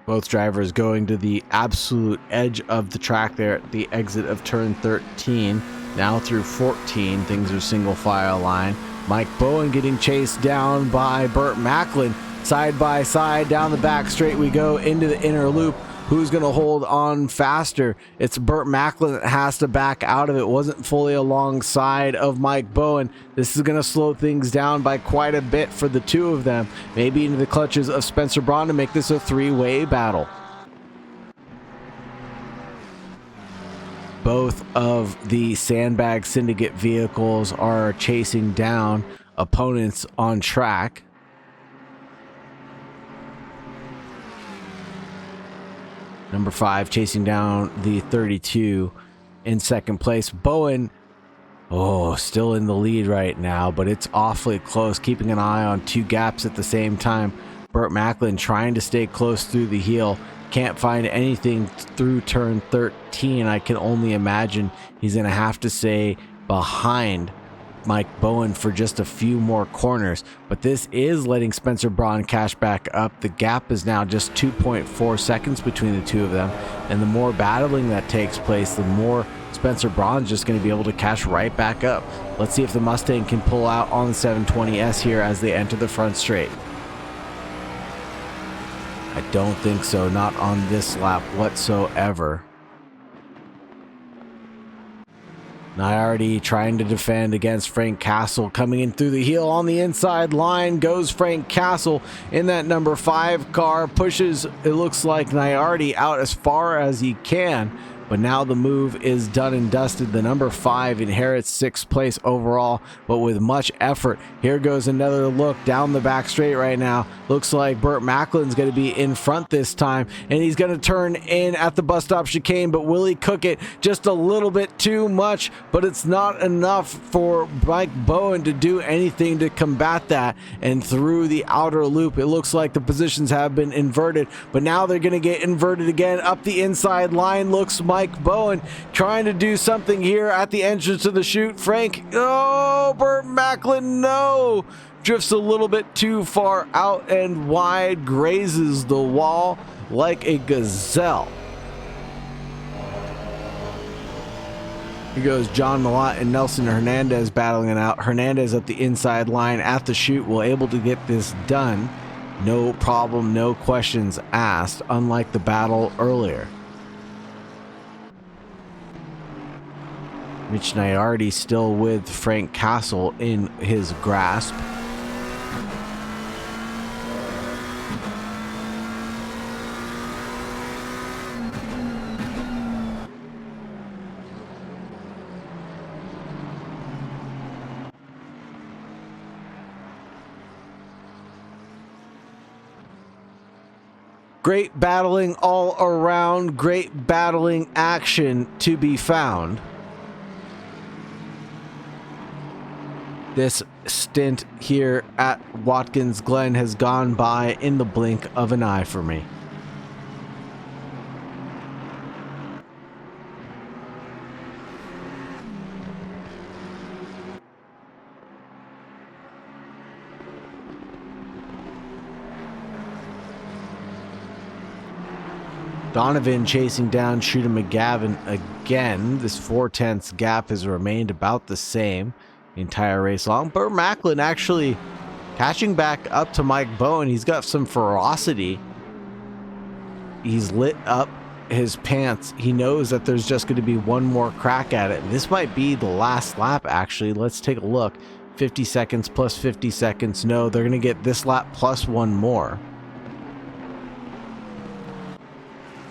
Speaker 1: Both drivers going to the absolute edge of the track there at the exit of turn 13. Now through 14, things are single file line. Mike Bowen getting chased down by Burt Macklin. Side by side down the back straight we go into the inner loop. Who's going to hold on faster? It's Burt Macklin that has to back out of it. Wasn't fully alongside of Mike Bowen. This is going to slow things down by quite a bit for the two of them. Maybe into the clutches of Spencer Braun to make this a three-way battle. Both of the Sandbag Syndicate vehicles are chasing down opponents on track. Number 5 chasing down the 32 in second place. Bowen, still in the lead right now, but it's awfully close, keeping an eye on two gaps at the same time. Burt Macklin trying to stay close through the heel. Can't find anything through turn 13. I can only imagine he's going to have to stay behind Mike Bowen for just a few more corners, but this is letting Spencer Braun cash back up. The gap is now just 2.4 seconds between the two of them, and the more battling that takes place, the more Spencer Braun's just going to be able to cash right back up. Let's see if the Mustang can pull out on the 720S here as they enter the front straight. I don't think so, not on this lap whatsoever. Nyardi trying to defend against Frank Castle. Coming in through the heel on the inside line goes Frank Castle in that number 5 car. Pushes, it looks like, Nyardi out as far as he can. But now the move is done and dusted. The number 5 inherits 6th place overall, but with much effort. Here goes another look down the back straight right now. Looks like Burt Macklin's going to be in front this time, and he's going to turn in at the bus stop chicane, but will he cook it just a little bit too much? But it's not enough for Mike Bowen to do anything to combat that. And through the outer loop, it looks like the positions have been inverted, but now they're going to get inverted again. Up the inside line looks Mike Bowen trying to do something here at the entrance to the chute. Frank, Burt Macklin, no! Drifts a little bit too far out and wide, grazes the wall like a gazelle. Here goes John Malott and Nelson Hernandez battling it out. Hernandez at the inside line at the chute, will able to get this done. No problem, no questions asked, unlike the battle earlier. Mitch Nyardi still with Frank Castle in his grasp. Great battling all around, great battling action to be found. This stint here at Watkins Glen has gone by in the blink of an eye for me. Donovan chasing down Shooter McGavin again. This 4/10 gap has remained about the same the entire race long. Burt Macklin actually catching back up to Mike Bowen. He's got some ferocity. He's lit up his pants. He knows that there's just going to be one more crack at it. This might be the last lap, actually. Let's take a look. 50 seconds plus 50 seconds. No, they're going to get this lap plus one more.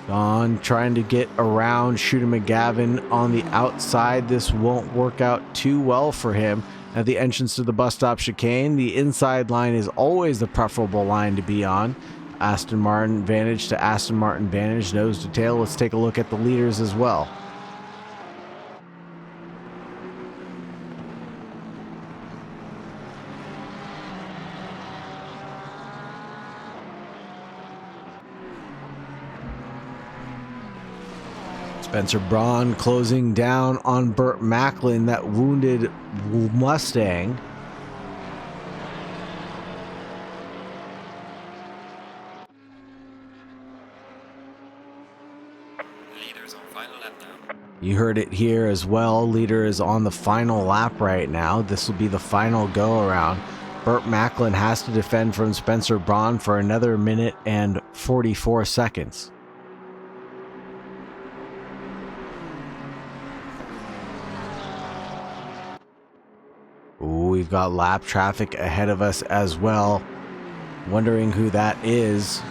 Speaker 1: Don trying to get around Shooter McGavin on the outside. This won't work out too well for him. At the entrance to the bus stop chicane, the inside line is always the preferable line to be on. Aston Martin Vantage to Aston Martin Vantage, nose to tail. Let's take a look at the leaders as well. Spencer Braun closing down on Burt Macklin, that wounded Mustang.
Speaker 2: Leaders on final lap now.
Speaker 1: You heard it here as well. Leader is on the final lap right now. This will be the final go around. Burt Macklin has to defend from Spencer Braun for another minute and 44 seconds. Ooh, we've got lap traffic ahead of us as well. Wondering who that is.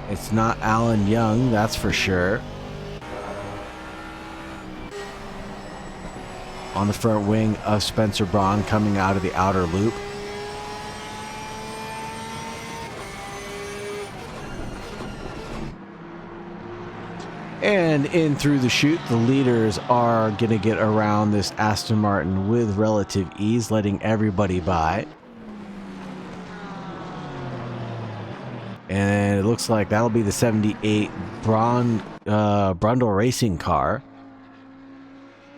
Speaker 1: It's not Alan Young, that's for sure. On the front wing of Spencer Braun coming out of the outer loop. And in through the chute, the leaders are going to get around this Aston Martin with relative ease, letting everybody by. And it looks like that'll be the 78 Brundle Racing car.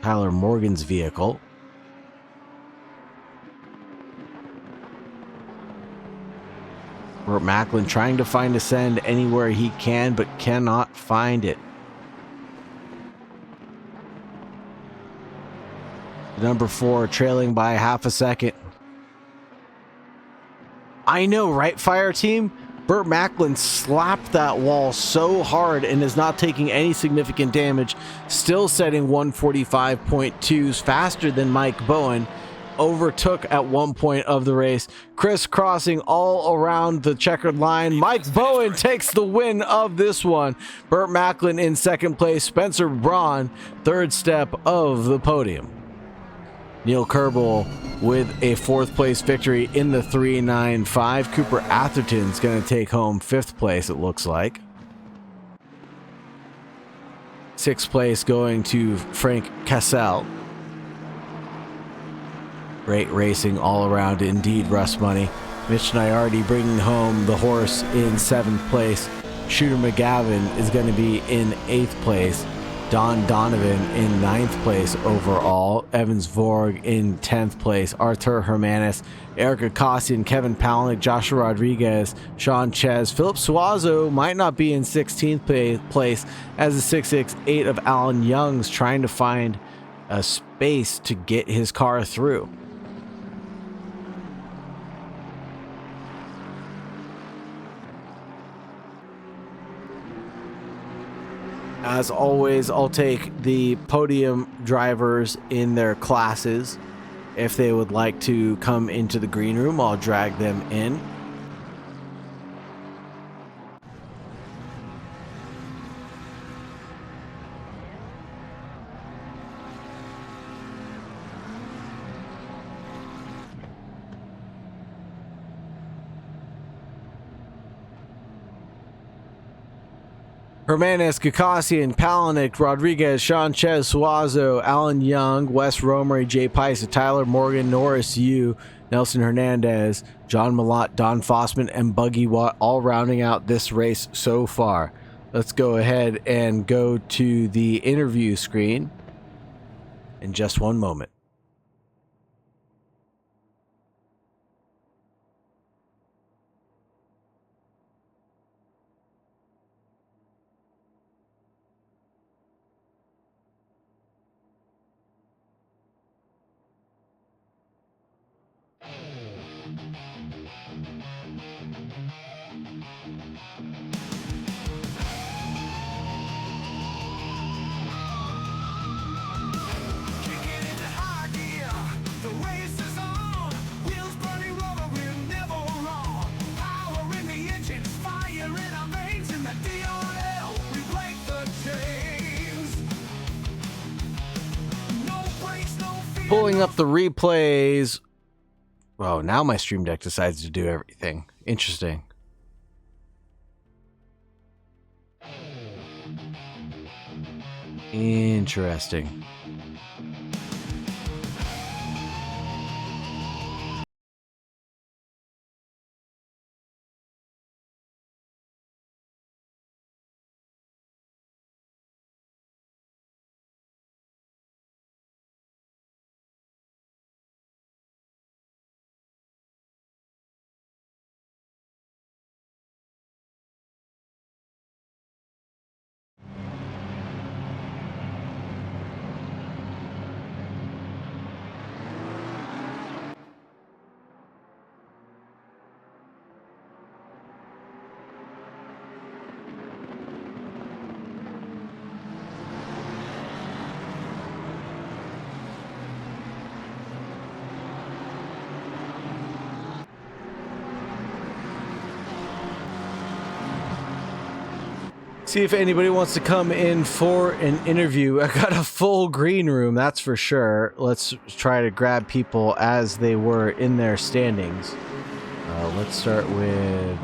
Speaker 1: Tyler Morgan's vehicle. Burt Macklin trying to find a send anywhere he can, but cannot find it. Number 4 trailing by half a second. I know, right, fire team? Burt Macklin slapped that wall so hard and is not taking any significant damage. Still setting 145.2s faster than Mike Bowen. Overtook at one point of the race, crisscrossing all around the checkered line. Mike Bowen takes the win of this one. Burt Macklin in second place. Spencer Braun, third step of the podium. Neil Kerbel with a fourth place victory in the 3.95. Cooper Atherton's going to take home fifth place, it looks like. Sixth place going to Frank Cassell. Great racing all around indeed, Russ Money. Mitch Nyardi bringing home the horse in seventh place. Shooter McGavin is going to be in eighth place. Don Donovan in ninth place overall. Evans Vorg in 10th place. Artur Hermanis, Erica Kossin, Kevin Palaniuk, Joshua Rodriguez, Sean Ches. Philip Suazo might not be in 16th place as the 668 of Alan Young's trying to find a space to get his car through. As always, I'll take the podium drivers in their classes. If they would like to come into the green room, I'll drag them in. Hermanis, Kakassian, Palaniuk, Rodriguez, Sean Ches, Suazo, Alan Young, Wes Romery, Jay Pice, Tyler Morgan, Norris Yu, Nelson Hernandez, John Malott, Don Fossman, and Buggy Watt all rounding out this race so far. Let's go ahead and go to the interview screen in just one moment. Pulling up the replays. Oh, now my stream deck decides to do everything. Interesting. Interesting. See if anybody wants to come in for an interview. I got a full green room, that's for sure. Let's try to grab people as they were in their standings. Let's start with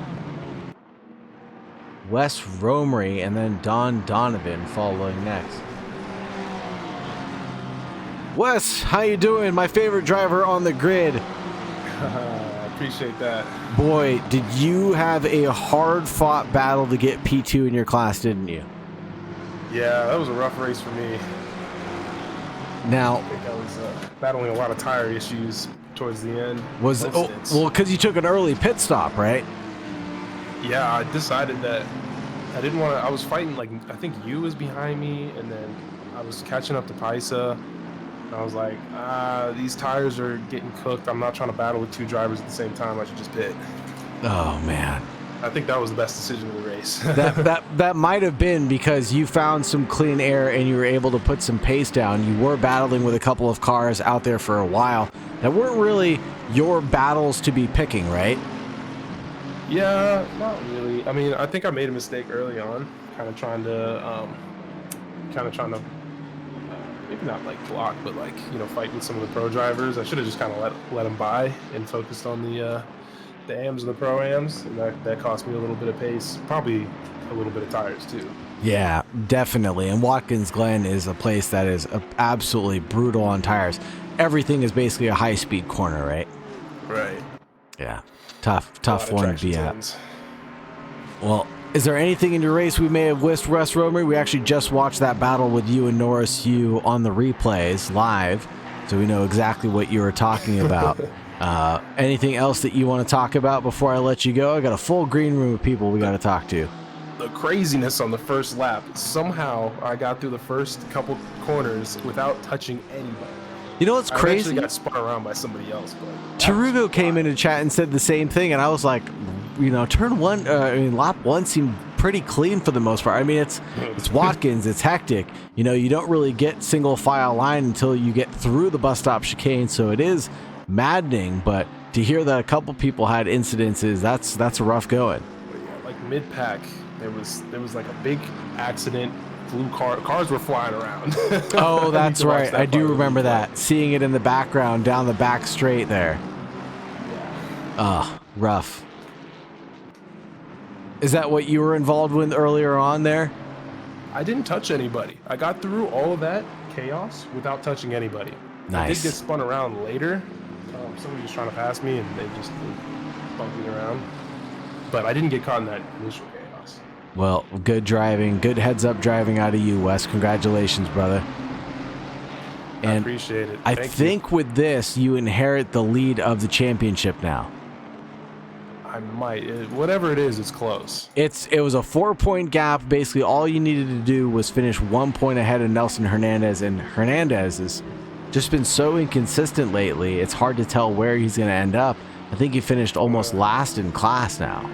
Speaker 1: Wes Romery and then Don Donovan following next. Wes, how you doing? My favorite driver on the grid.
Speaker 3: I appreciate that.
Speaker 1: Boy, did you have a hard-fought battle to get P2 in your class, didn't you?
Speaker 3: Yeah, that was a rough race for me.
Speaker 1: Now,
Speaker 3: I think I was battling a lot of tire issues towards the end.
Speaker 1: Well, because you took an early pit stop, right?
Speaker 3: Yeah, I decided that I didn't want to. I was fighting, like, I think you was behind me, and then I was catching up to Paisa. And I was like, these tires are getting cooked. I'm not trying to battle with two drivers at the same time. I should just pit.
Speaker 1: Oh, man.
Speaker 3: I think that was the best decision of the race.
Speaker 1: that might have been because you found some clean air and you were able to put some pace down. You were battling with a couple of cars out there for a while that weren't really your battles to be picking, right?
Speaker 3: Yeah, not really. I mean, I think I made a mistake early on, kind of trying to maybe not like block, but like, you know, fight with some of the pro drivers. I should have just kind of let them by and focused on the AMs and the pro-ams, and that cost me a little bit of pace, probably a little bit of tires too.
Speaker 1: Yeah, definitely. And Watkins Glen is a place that is absolutely brutal on tires. Everything is basically a high-speed corner, right?
Speaker 3: Right.
Speaker 1: Yeah, tough one to be at.
Speaker 3: Tens.
Speaker 1: Well, is there anything in your race we may have missed, Wes Romer? We actually just watched that battle with you and Norris Hugh on the replays live, so we know exactly what you were talking about. Anything else that you want to talk about before I let you go? I got a full green room of people we got to talk to.
Speaker 3: The craziness on the first lap. Somehow I got through the first couple corners without touching anybody.
Speaker 1: You know what's crazy?
Speaker 3: I actually got spun around by somebody else. But
Speaker 1: Tarugo came into chat and said the same thing, and I was like, you know, lap one seemed pretty clean for the most part. I mean, it's Watkins, it's hectic. You know, you don't really get single file line until you get through the bus stop chicane, so it is maddening. But to hear that a couple people had incidences, that's a rough going.
Speaker 3: yeah, like mid pack, there was like a big accident. Cars were flying around.
Speaker 1: Oh, that's right. I do remember that. Seeing it in the background down the back straight there. Rough. Is that what you were involved with earlier on there?
Speaker 3: I didn't touch anybody. I got through all of that chaos without touching anybody.
Speaker 1: Nice.
Speaker 3: I did get spun around later. Somebody was trying to pass me, and they just bumped me around. But I didn't get caught in that initial chaos.
Speaker 1: Well, good driving, good heads-up driving out of you, Wes. Congratulations, brother. And
Speaker 3: I appreciate it.
Speaker 1: I think with this, you inherit the lead of the championship now.
Speaker 3: I might. Whatever it is, it's close.
Speaker 1: It was a 4-point gap. Basically, all you needed to do was finish 1 point ahead of Nelson Hernandez, and Hernandez has just been so inconsistent lately. It's hard to tell where he's going to end up. I think he finished almost last in class now.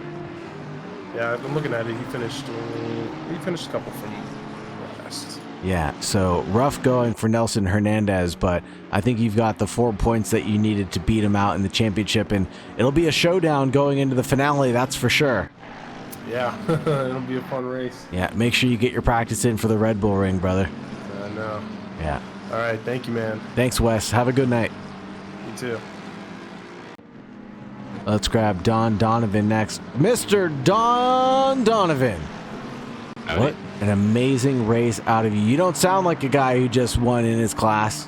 Speaker 3: Yeah, I'm looking at it. He finished a couple from last.
Speaker 1: Yeah, so rough going for Nelson Hernandez, but I think you've got the 4 points that you needed to beat him out in the championship, and it'll be a showdown going into the finale, that's for sure.
Speaker 3: Yeah, it'll be a fun race.
Speaker 1: Yeah, make sure you get your practice in for the Red Bull Ring, brother.
Speaker 3: I know.
Speaker 1: Yeah.
Speaker 3: All right, thank you, man.
Speaker 1: Thanks, Wes. Have a good night.
Speaker 3: You too.
Speaker 1: Let's grab Don Donovan next. Mr. Don Donovan.
Speaker 4: Howdy.
Speaker 1: What an amazing race out of you. You don't sound like a guy who just won in his class.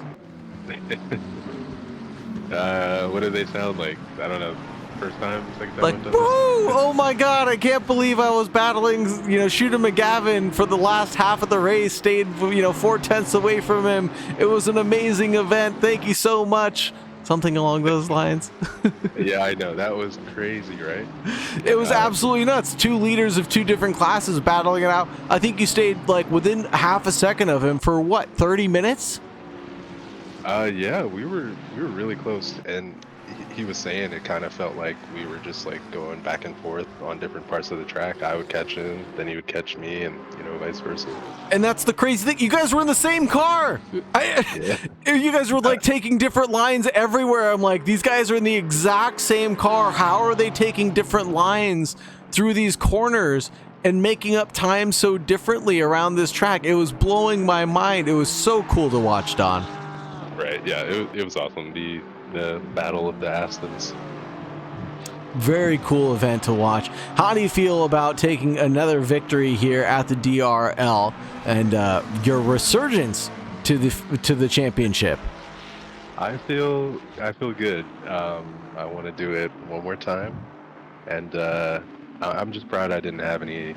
Speaker 4: What do they sound like? I don't know. First time, second time?
Speaker 1: Like, woo! Oh my god, I can't believe I was battling, Shooter McGavin for the last half of the race, stayed, 4/10 away from him. It was an amazing event. Thank you so much. Something along those lines.
Speaker 4: Yeah, I know. That was crazy, right?
Speaker 1: It was absolutely nuts. 2 leaders of 2 different classes battling it out. I think you stayed like within half a second of him for what, 30 minutes?
Speaker 4: Yeah, we were really close, and he was saying it kind of felt like we were just like going back and forth on different parts of the track. I would catch him, then he would catch me, and vice versa.
Speaker 1: And that's the crazy thing. You guys were in the same car.
Speaker 4: Yeah.
Speaker 1: You guys were like taking different lines everywhere. I'm like, these guys are in the exact same car. How are they taking different lines through these corners and making up time so differently around this track? It was blowing my mind. It was so cool to watch, Don.
Speaker 4: Right. Yeah. It was awesome. The Battle of the Astons.
Speaker 1: Very cool event to watch. How do you feel about taking another victory here at the DRL and your resurgence to the championship?
Speaker 4: I feel good. I want to do it one more time, and I'm just proud I didn't have any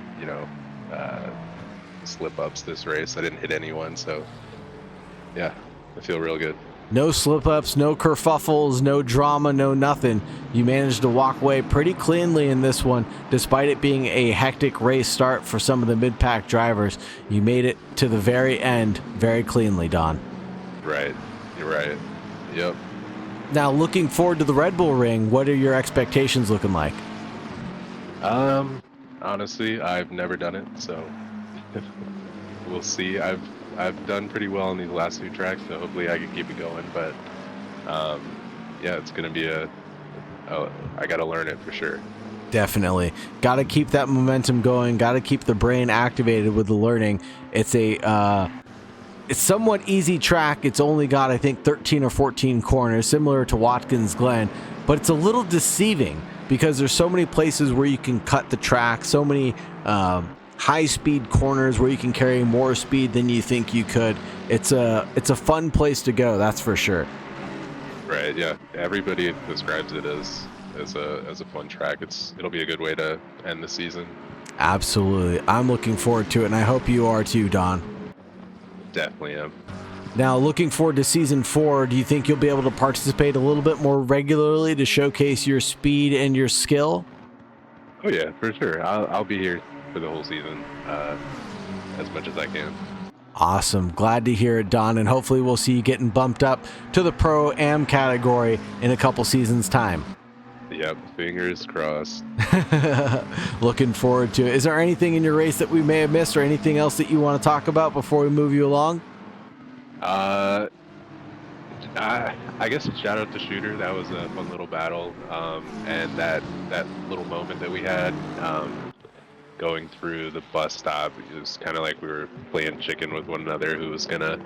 Speaker 4: slip ups this race. I didn't hit anyone, so yeah, I feel real good.
Speaker 1: No slip-ups, no kerfuffles, no drama, no nothing. You managed to walk away pretty cleanly in this one, despite it being a hectic race start for some of the mid-pack drivers. You made it to the very end very cleanly, Don.
Speaker 4: Right. You're right. Yep.
Speaker 1: Now, looking forward to the Red Bull Ring, what are your expectations looking like?
Speaker 4: Honestly, I've never done it, so we'll see. I've done pretty well on these last 2 tracks, so hopefully I can keep it going. But yeah, it's gonna be I gotta learn it for sure.
Speaker 1: Definitely. Got to keep that momentum going. Got to keep the brain activated with the learning. It's it's somewhat easy track. It's only got, I think, 13 or 14 corners, similar to Watkins Glen, but it's a little deceiving because there's so many places where you can cut the track, so many high-speed corners where you can carry more speed than you think you could. It's a fun place to go, that's for sure.
Speaker 4: Right. Yeah. Everybody describes it as a fun track. It'll be a good way to end the season.
Speaker 1: Absolutely. I'm looking forward to it, and I hope you are too, Don.
Speaker 4: Definitely am.
Speaker 1: Now, looking forward to season 4, do you think you'll be able to participate a little bit more regularly to showcase your speed and your skill?
Speaker 4: Oh yeah, for sure. I'll be here for the whole season, as much as I can.
Speaker 1: Awesome. Glad to hear it, Don, and hopefully we'll see you getting bumped up to the Pro-Am category in a couple seasons' time.
Speaker 4: Yep, fingers crossed.
Speaker 1: Looking forward to it. Is there anything in your race that we may have missed or anything else that you want to talk about before we move you along?
Speaker 4: I guess shout out to Shooter. That was a fun little battle, and that little moment that we had going through the bus stop, it was kind of like we were playing chicken with one another who was gonna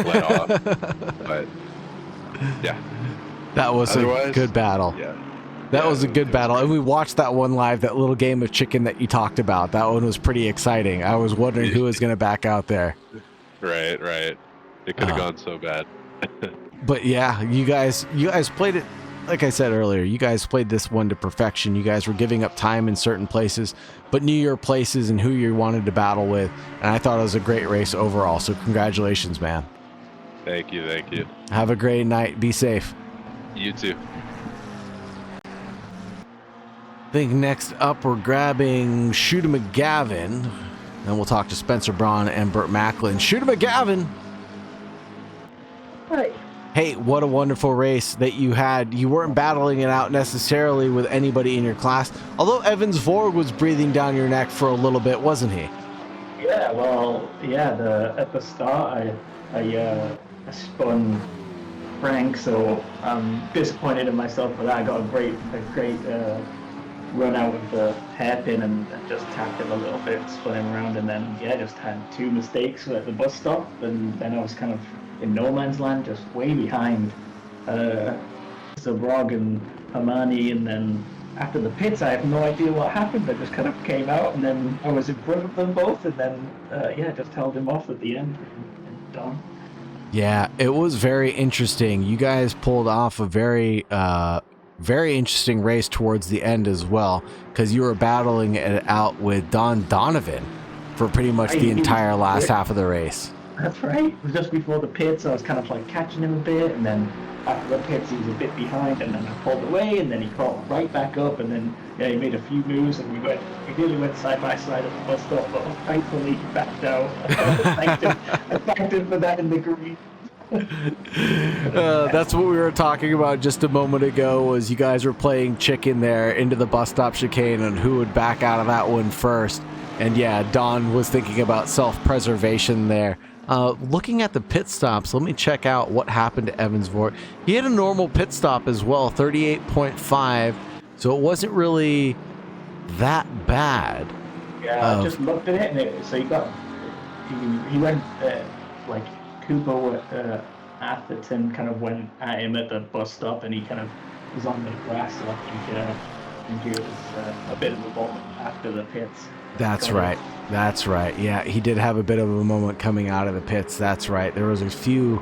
Speaker 4: let off. But yeah,
Speaker 1: that was a good battle.
Speaker 4: Yeah,
Speaker 1: that was a good battle, and we watched that one live. That little game of chicken that you talked about. That one was pretty exciting. I was wondering who was going to back out there.
Speaker 4: Right. It could have gone so bad.
Speaker 1: But yeah, you guys played it. Like I said earlier, you guys played this one to perfection. You guys were giving up time in certain places, but knew your places and who you wanted to battle with. And I thought it was a great race overall. So congratulations, man.
Speaker 4: Thank you.
Speaker 1: Have a great night. Be safe.
Speaker 4: You too.
Speaker 1: I think next up we're grabbing Shooter McGavin. Then we'll talk to Spencer Braun and Burt Macklin. Shooter McGavin.
Speaker 5: Hi.
Speaker 1: Hey, what a wonderful race that you had. You weren't battling it out necessarily with anybody in your class, although Evans Vorg was breathing down your neck for a little bit, wasn't he?
Speaker 5: Yeah, well, yeah. At the start, I spun Frank, so I'm disappointed in myself for that. I got a great run out of the hairpin and just tapped it a little bit, spun him around, and then just had two mistakes at the bus stop, and then I was kind of in no man's land, just way behind Zabrog and Hermione, and then after the pits, I have no idea what happened. I just kind of came out, and then I was in front of them both, and then just held him off at the end and done.
Speaker 1: Yeah, it was very interesting. You guys pulled off a very interesting race towards the end as well, because you were battling it out with Don Donovan for pretty much the entire last half of the race.
Speaker 5: That's right. It was just before the pits. I was kind of like catching him a bit, and then after the pits, he was a bit behind, and then I pulled away, and then he caught right back up, and then he made a few moves, and we nearly went side by side at the bus stop, but thankfully he backed out. I thanked him for that in the green.
Speaker 1: That's what we were talking about just a moment ago, was you guys were playing chicken there into the bus stop chicane and who would back out of that one first. And yeah, Don was thinking about self-preservation there. Looking at the pit stops, let me check out what happened to Evans Vork. He had a normal pit stop as well, 38.5, so it wasn't really that bad.
Speaker 5: Yeah, I just looked at it, and so he went like Cooper Atherton kind of went at him at the bus stop, and he kind of was on the grass, so I think it was a bit of a moment after the pits.
Speaker 1: That's right. That's right. Yeah, he did have a bit of a moment coming out of the pits. That's right. There was a few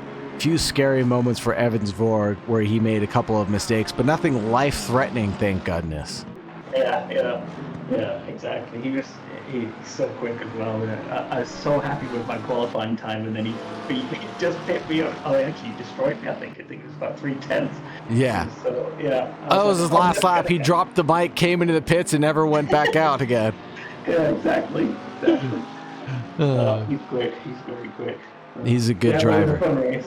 Speaker 1: scary moments for Evans Vorg where he made a couple of mistakes, but nothing life-threatening, thank goodness.
Speaker 5: Yeah, exactly. He's so quick as well. I was so happy with my qualifying time, and then he beat me. Just hit me up. Oh, he actually destroyed me. I think it was about 3/10.
Speaker 1: Yeah.
Speaker 5: So yeah.
Speaker 1: That was his last lap. He dropped the bike, came into the pits, and never went back out again.
Speaker 5: Yeah, exactly. He's quick. He's very quick.
Speaker 1: He's a good driver.
Speaker 5: It was a fun race.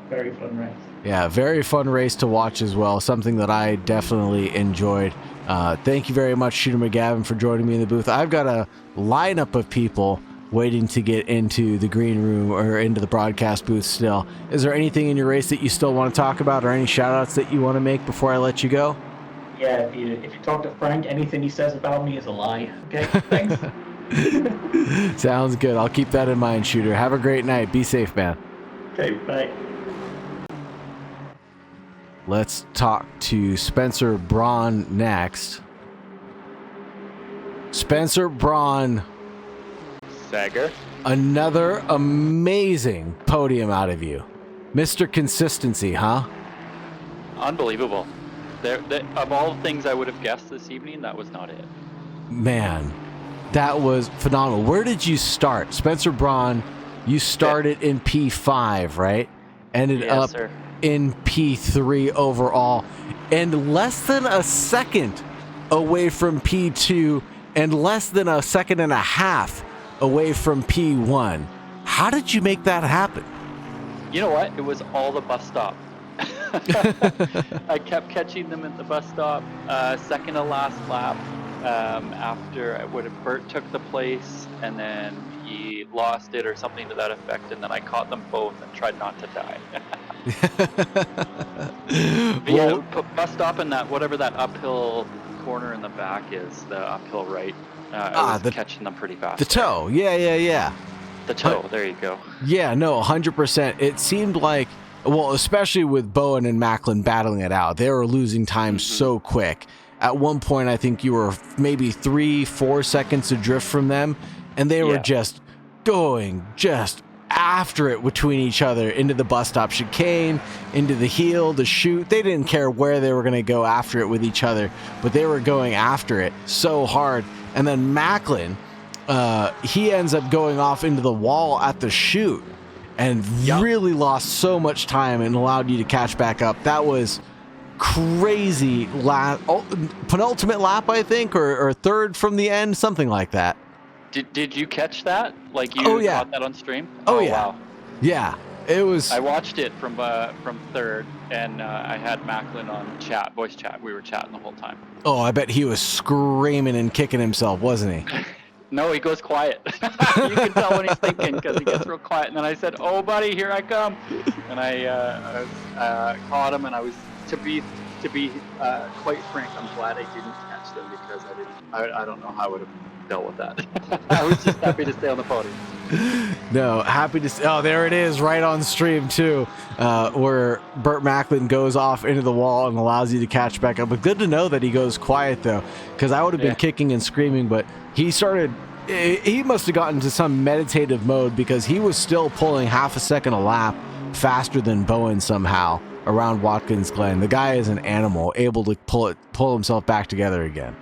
Speaker 5: Very fun race.
Speaker 1: Yeah, very fun race to watch as well. Something that I definitely enjoyed. Thank you very much, Shooter McGavin, for joining me in the booth. I've got a lineup of people waiting to get into the green room or into the broadcast booth still. Is there anything in your race that you still want to talk about, or any shout-outs that you want to make before I let you go?
Speaker 5: Yeah, if you talk to Frank, anything he says about me is a lie. Okay, thanks.
Speaker 1: Sounds good. I'll keep that in mind, Shooter. Have a great night. Be safe, man.
Speaker 5: Okay, bye.
Speaker 1: Let's talk to Spencer Braun next. Spencer Braun.
Speaker 6: Sager.
Speaker 1: Another amazing podium out of you. Mr. Consistency, huh?
Speaker 6: Unbelievable. Of all the things I would have guessed this evening, that was not it.
Speaker 1: Man, that was phenomenal. Where did you start? Spencer Braun, you started in P5, right? Ended up
Speaker 6: sir.
Speaker 1: in P3 overall, and less than a second away from P2, and less than a second and a half away from P1. How did you make that happen?
Speaker 6: You know what? It was all the bus stop. I kept catching them at the bus stop. Second to last lap, after Bert took the place, and then he lost it or something to that effect, and then I caught them both and tried not to die. But yeah, bus stop and that whatever that uphill corner in the back is, the uphill right. I was catching them pretty fast.
Speaker 1: The toe, yeah.
Speaker 6: The toe, there you go.
Speaker 1: Yeah, no, 100%. It seemed like, well, especially with Bowen and Macklin battling it out, they were losing time so quick. At one point, I think you were maybe 3-4 seconds adrift from them, and they were just going after it between each other into the bus stop chicane, into the heel, the chute. They didn't care where they were going to go after it with each other, but they were going after it so hard. And then Macklin, he ends up going off into the wall at the chute and really lost so much time and allowed you to catch back up. That was crazy. Penultimate lap, I think, or third from the end, something like that.
Speaker 6: Did you catch that? Like you caught that on stream?
Speaker 1: Oh yeah.
Speaker 6: Wow.
Speaker 1: Yeah. It was.
Speaker 6: I watched it from third, and I had Macklin on voice chat. We were chatting the whole time.
Speaker 1: Oh, I bet he was screaming and kicking himself, wasn't he?
Speaker 6: No, he goes quiet. You can tell when he's thinking because he gets real quiet. And then I said, "Oh, buddy, here I come," and I caught him. And I was to be quite frank, I'm glad I didn't catch them because I don't know how I would have dealt with that. I was just happy to stay on the podium.
Speaker 1: No, happy to see. Oh, there it is, right on stream too, where Burt Macklin goes off into the wall and allows you to catch back up. But good to know that he goes quiet though, because I would have been kicking and screaming. But he started. He must have gotten to some meditative mode because he was still pulling half a second a lap faster than Bowen somehow around Watkins Glen. The guy is an animal, able to pull himself back together again.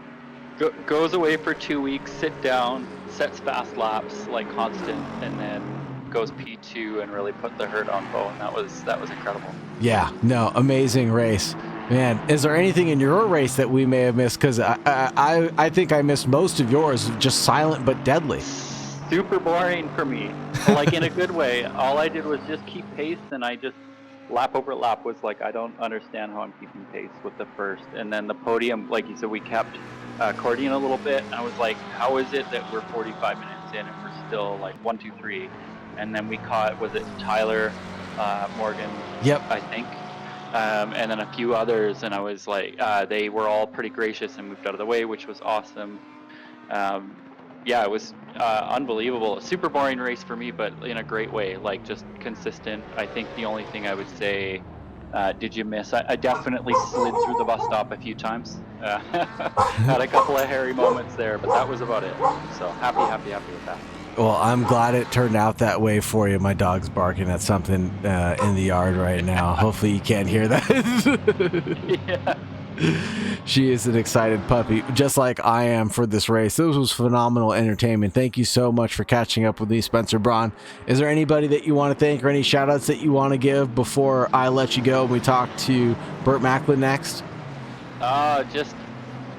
Speaker 6: Goes away for 2 weeks, sit down, sets fast laps like constant, and then goes P2 and really put the hurt on Bowen. That was incredible.
Speaker 1: Yeah, no, amazing race. Man, is there anything in your race that we may have missed? Because I think I missed most of yours, just silent but deadly.
Speaker 6: Super boring for me, like in a good way. All I did was just keep pace, and I just lap over lap was like, I don't understand how I'm keeping pace with the first. And then the podium, like you said, we kept according a little bit. And I was like, how is it that we're 45 minutes in and we're still like 1, 2, 3? And then we caught, was it Tyler, Morgan?
Speaker 1: Yep.
Speaker 6: I think. And then a few others, and I was like, they were all pretty gracious and moved out of the way, which was awesome. Yeah, it was unbelievable. A super boring race for me, but in a great way, like just consistent. I think the only thing I would say, did you miss? I definitely slid through the bus stop a few times. Had a couple of hairy moments there, but that was about it. So happy with that.
Speaker 1: Well, I'm glad it turned out that way for you. My dog's barking at something in the yard right now. Hopefully you can't hear that.
Speaker 6: Yeah.
Speaker 1: She is an excited puppy, just like I am for this race. This was phenomenal entertainment. Thank you so much for catching up with me, Spencer Braun. Is there anybody that you want to thank or any shout outs that you want to give before I let you go and we talk to Burt Macklin next?
Speaker 6: Just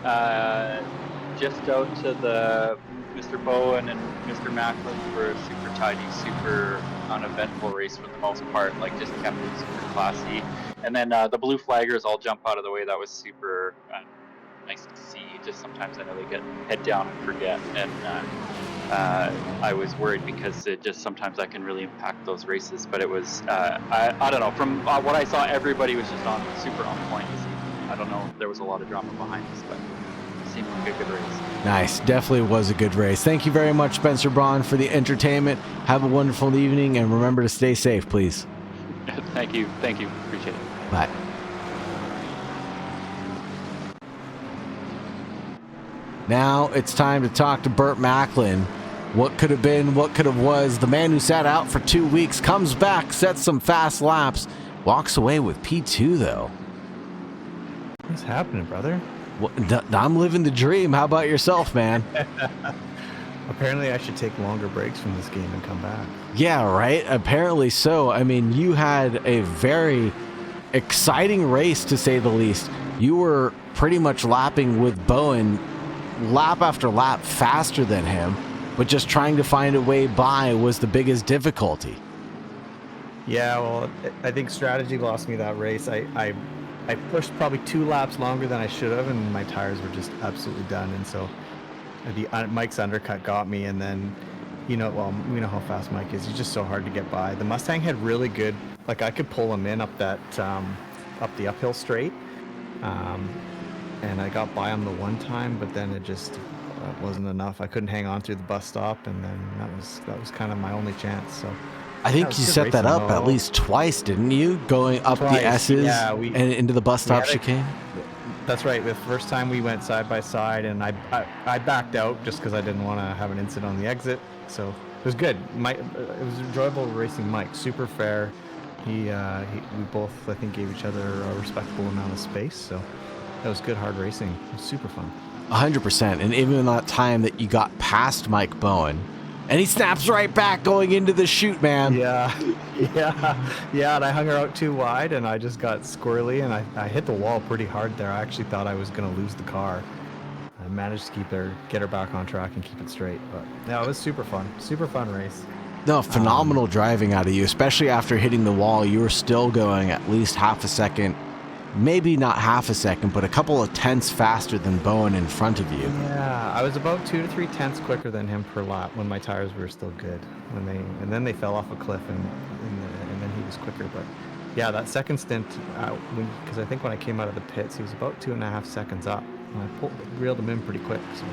Speaker 6: out to the Mr. Bowen and Mr. Macklin for a super tidy, super uneventful race for the most part. Like, just kept it super classy. And then the blue flaggers all jump out of the way. That was super nice to see. Just sometimes I know they get head down and forget. And I was worried because it just sometimes that can really impact those races. But it was, I don't know, from what I saw, everybody was just super on point. I don't know if there was a lot of drama behind this, but it seemed like a good race. Nice.
Speaker 1: Definitely was a good race. Thank you very much, Spencer Braun, for the entertainment. Have a wonderful evening, and remember to stay safe, please.
Speaker 6: Thank you. Appreciate it.
Speaker 1: Bye. Now it's time to talk to Burt Macklin. What could have been, what could have was. The man who sat out for 2 weeks comes back, sets some fast laps, walks away with P2 though.
Speaker 7: What's happening, brother?
Speaker 1: I'm living the dream. How about yourself, man?
Speaker 7: Apparently I should take longer breaks from this game and come back.
Speaker 1: Yeah, right? Apparently so. I mean, you had a very exciting race, to say the least. You were pretty much lapping with Bowen lap after lap faster than him, but just trying to find a way by was the biggest difficulty.
Speaker 7: Yeah, well, I think strategy lost me that race. I pushed probably 2 laps longer than I should have, and my tires were just absolutely done. And so Mike's undercut got me, and then, we know how fast Mike is. He's just so hard to get by. The Mustang had really good, like I could pull him in up that, up the uphill straight. And I got by him the one time, but then it just wasn't enough. I couldn't hang on through the bus stop, and then that was kind of my only chance. So
Speaker 1: I think you set that up at least twice, didn't you? Going up the S's and into the bus stop chicane?
Speaker 7: That's right. The first time we went side by side, and I backed out just because I didn't want to have an incident on the exit. So it was good. It was enjoyable racing Mike. Super fair. We both, I think, gave each other a respectable amount of space. So that was good, hard racing. It was super fun.
Speaker 1: 100%. And even in that time that you got past Mike Bowen, and he snaps right back going into the chute, man.
Speaker 7: Yeah. And I hung her out too wide, and I just got squirrely, and I hit the wall pretty hard there. I actually thought I was going to lose the car. I managed to get her back on track and keep it straight. But yeah, it was super fun. Super fun race.
Speaker 1: No, phenomenal driving out of you, especially after hitting the wall. You were still going at least half a second, maybe not half a second, but a couple of tenths faster than Bowen in front of you.
Speaker 7: Yeah, I was about 2 to 3 tenths quicker than him per lap when my tires were still good. And then they fell off a cliff, and then he was quicker. But yeah, that second stint, because I think when I came out of the pits, he was about 2.5 seconds up, and I reeled him in pretty quick. So.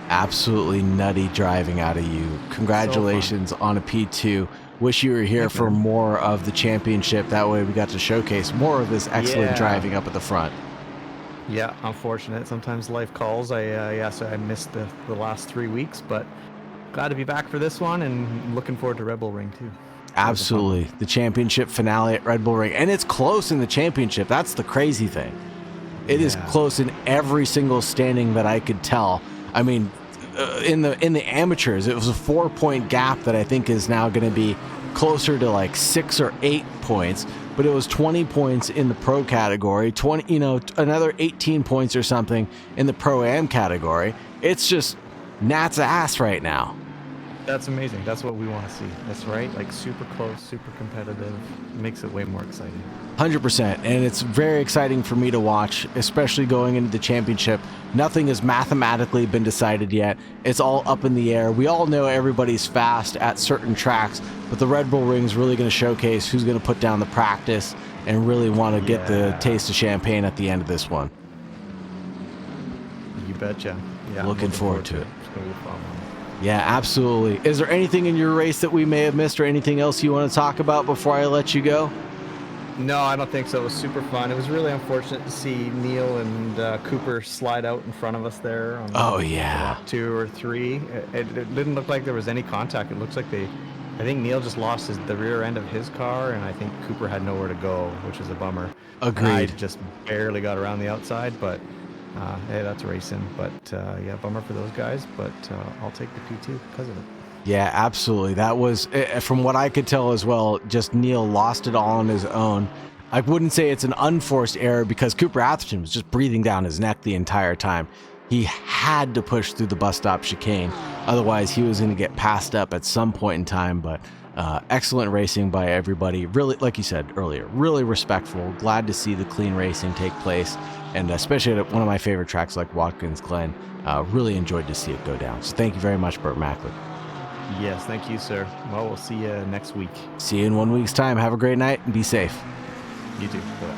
Speaker 1: Absolutely nutty driving out of you. Congratulations on a P2. Wish you were here for more of the championship. That way we got to showcase more of this excellent driving up at the front.
Speaker 7: Yeah, unfortunate. Sometimes life calls. So I missed the last 3 weeks, but glad to be back for this one, and looking forward to Red Bull Ring too.
Speaker 1: Absolutely. The championship finale at Red Bull Ring. And it's close in the championship. That's the crazy thing. It is close in every single standing that I could tell. I mean, in the amateurs, it was a 4-point gap that I think is now going to be closer to like 6 or 8 points. But it was 20 points in the pro category, another 18 points or something in the pro-am category. It's just Nat's ass right now.
Speaker 7: That's amazing. That's what we want to see. That's right. Like super close, super competitive. Makes it way more exciting.
Speaker 1: 100%. And it's very exciting for me to watch, especially going into the championship. Nothing has mathematically been decided yet. It's all up in the air. We all know everybody's fast at certain tracks, but the Red Bull Ring's really going to showcase who's going to put down the practice and really want to get the taste of champagne at the end of this one.
Speaker 7: You betcha. Yeah,
Speaker 1: looking forward to it.
Speaker 7: It's going to be fun.
Speaker 1: Yeah, absolutely. Is there anything in your race that we may have missed or anything else you want to talk about before I let you go?
Speaker 7: No, I don't think so. It was super fun. It was really unfortunate to see Neil and Cooper slide out in front of us there on lap 2 or 3. It didn't look like there was any contact. It looks like I think Neil just lost the rear end of his car, and I think Cooper had nowhere to go, which is a bummer.
Speaker 1: Agreed.
Speaker 7: I just barely got around the outside, but hey, that's racing. But yeah, bummer for those guys, but I'll take the P2 because of it.
Speaker 1: Yeah, absolutely. That was, from what I could tell as well, just Neil lost it all on his own. I wouldn't say it's an unforced error because Cooper Atherton was just breathing down his neck the entire time. He had to push through the bus stop chicane. Otherwise, he was going to get passed up at some point in time. But excellent racing by everybody. Really, like you said earlier, really respectful. Glad to see the clean racing take place. And especially at one of my favorite tracks like Watkins Glen, really enjoyed to see it go down. So thank you very much, Burt Macklin.
Speaker 7: Yes, thank you, sir. Well, we'll see you next week.
Speaker 1: See you in 1 week's time. Have a great night and be safe.
Speaker 7: You too. Bye.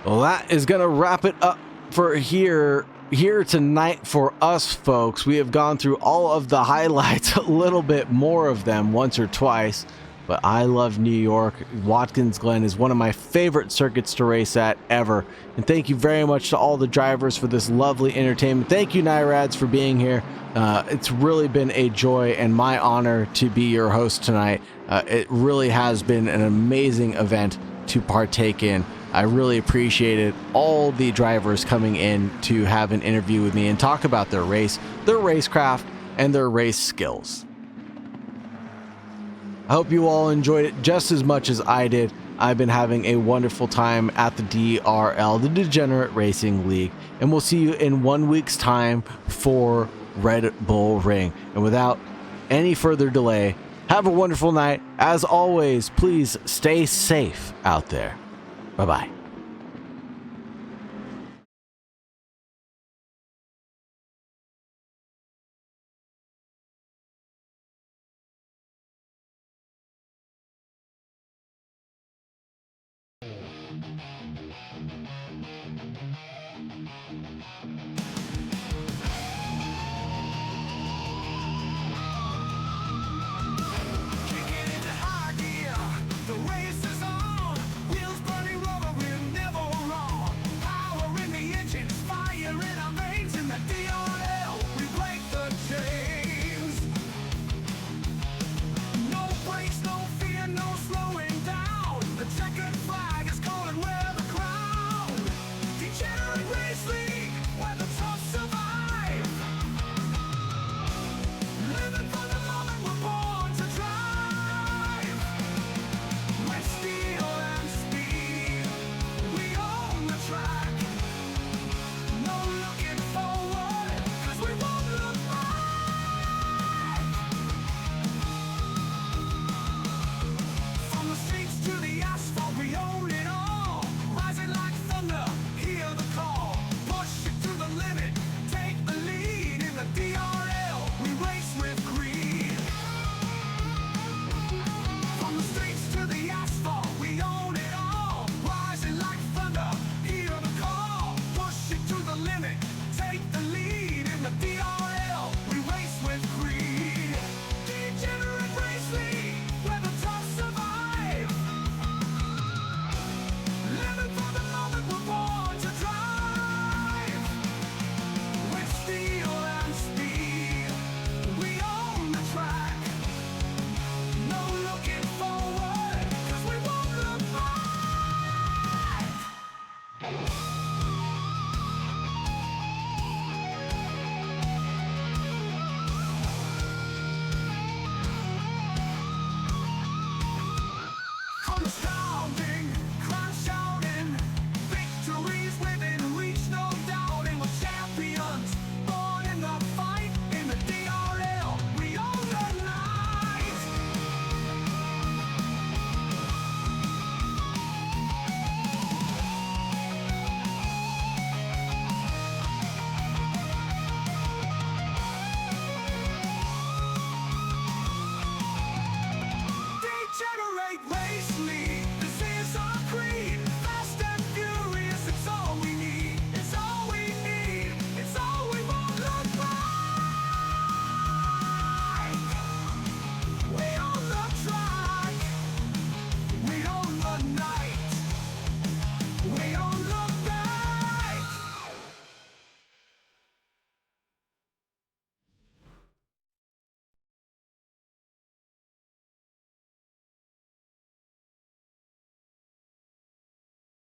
Speaker 1: Well, that is going to wrap it up for here tonight for us, folks. We have gone through all of the highlights, a little bit more of them once or twice. But I love New York. Watkins Glen is one of my favorite circuits to race at ever. And thank you very much to all the drivers for this lovely entertainment. Thank you, Nyrads, for being here. It's really been a joy and my honor to be your host tonight. It really has been an amazing event to partake in. I really appreciated all the drivers coming in to have an interview with me and talk about their race, their racecraft, and their race skills. I hope you all enjoyed it just as much as I did. I've been having a wonderful time at the DRL, the Degenerate Racing League, and we'll see you in 1 week's time for Red Bull Ring. And without any further delay, have a wonderful night. As always, please stay safe out there. Bye-bye.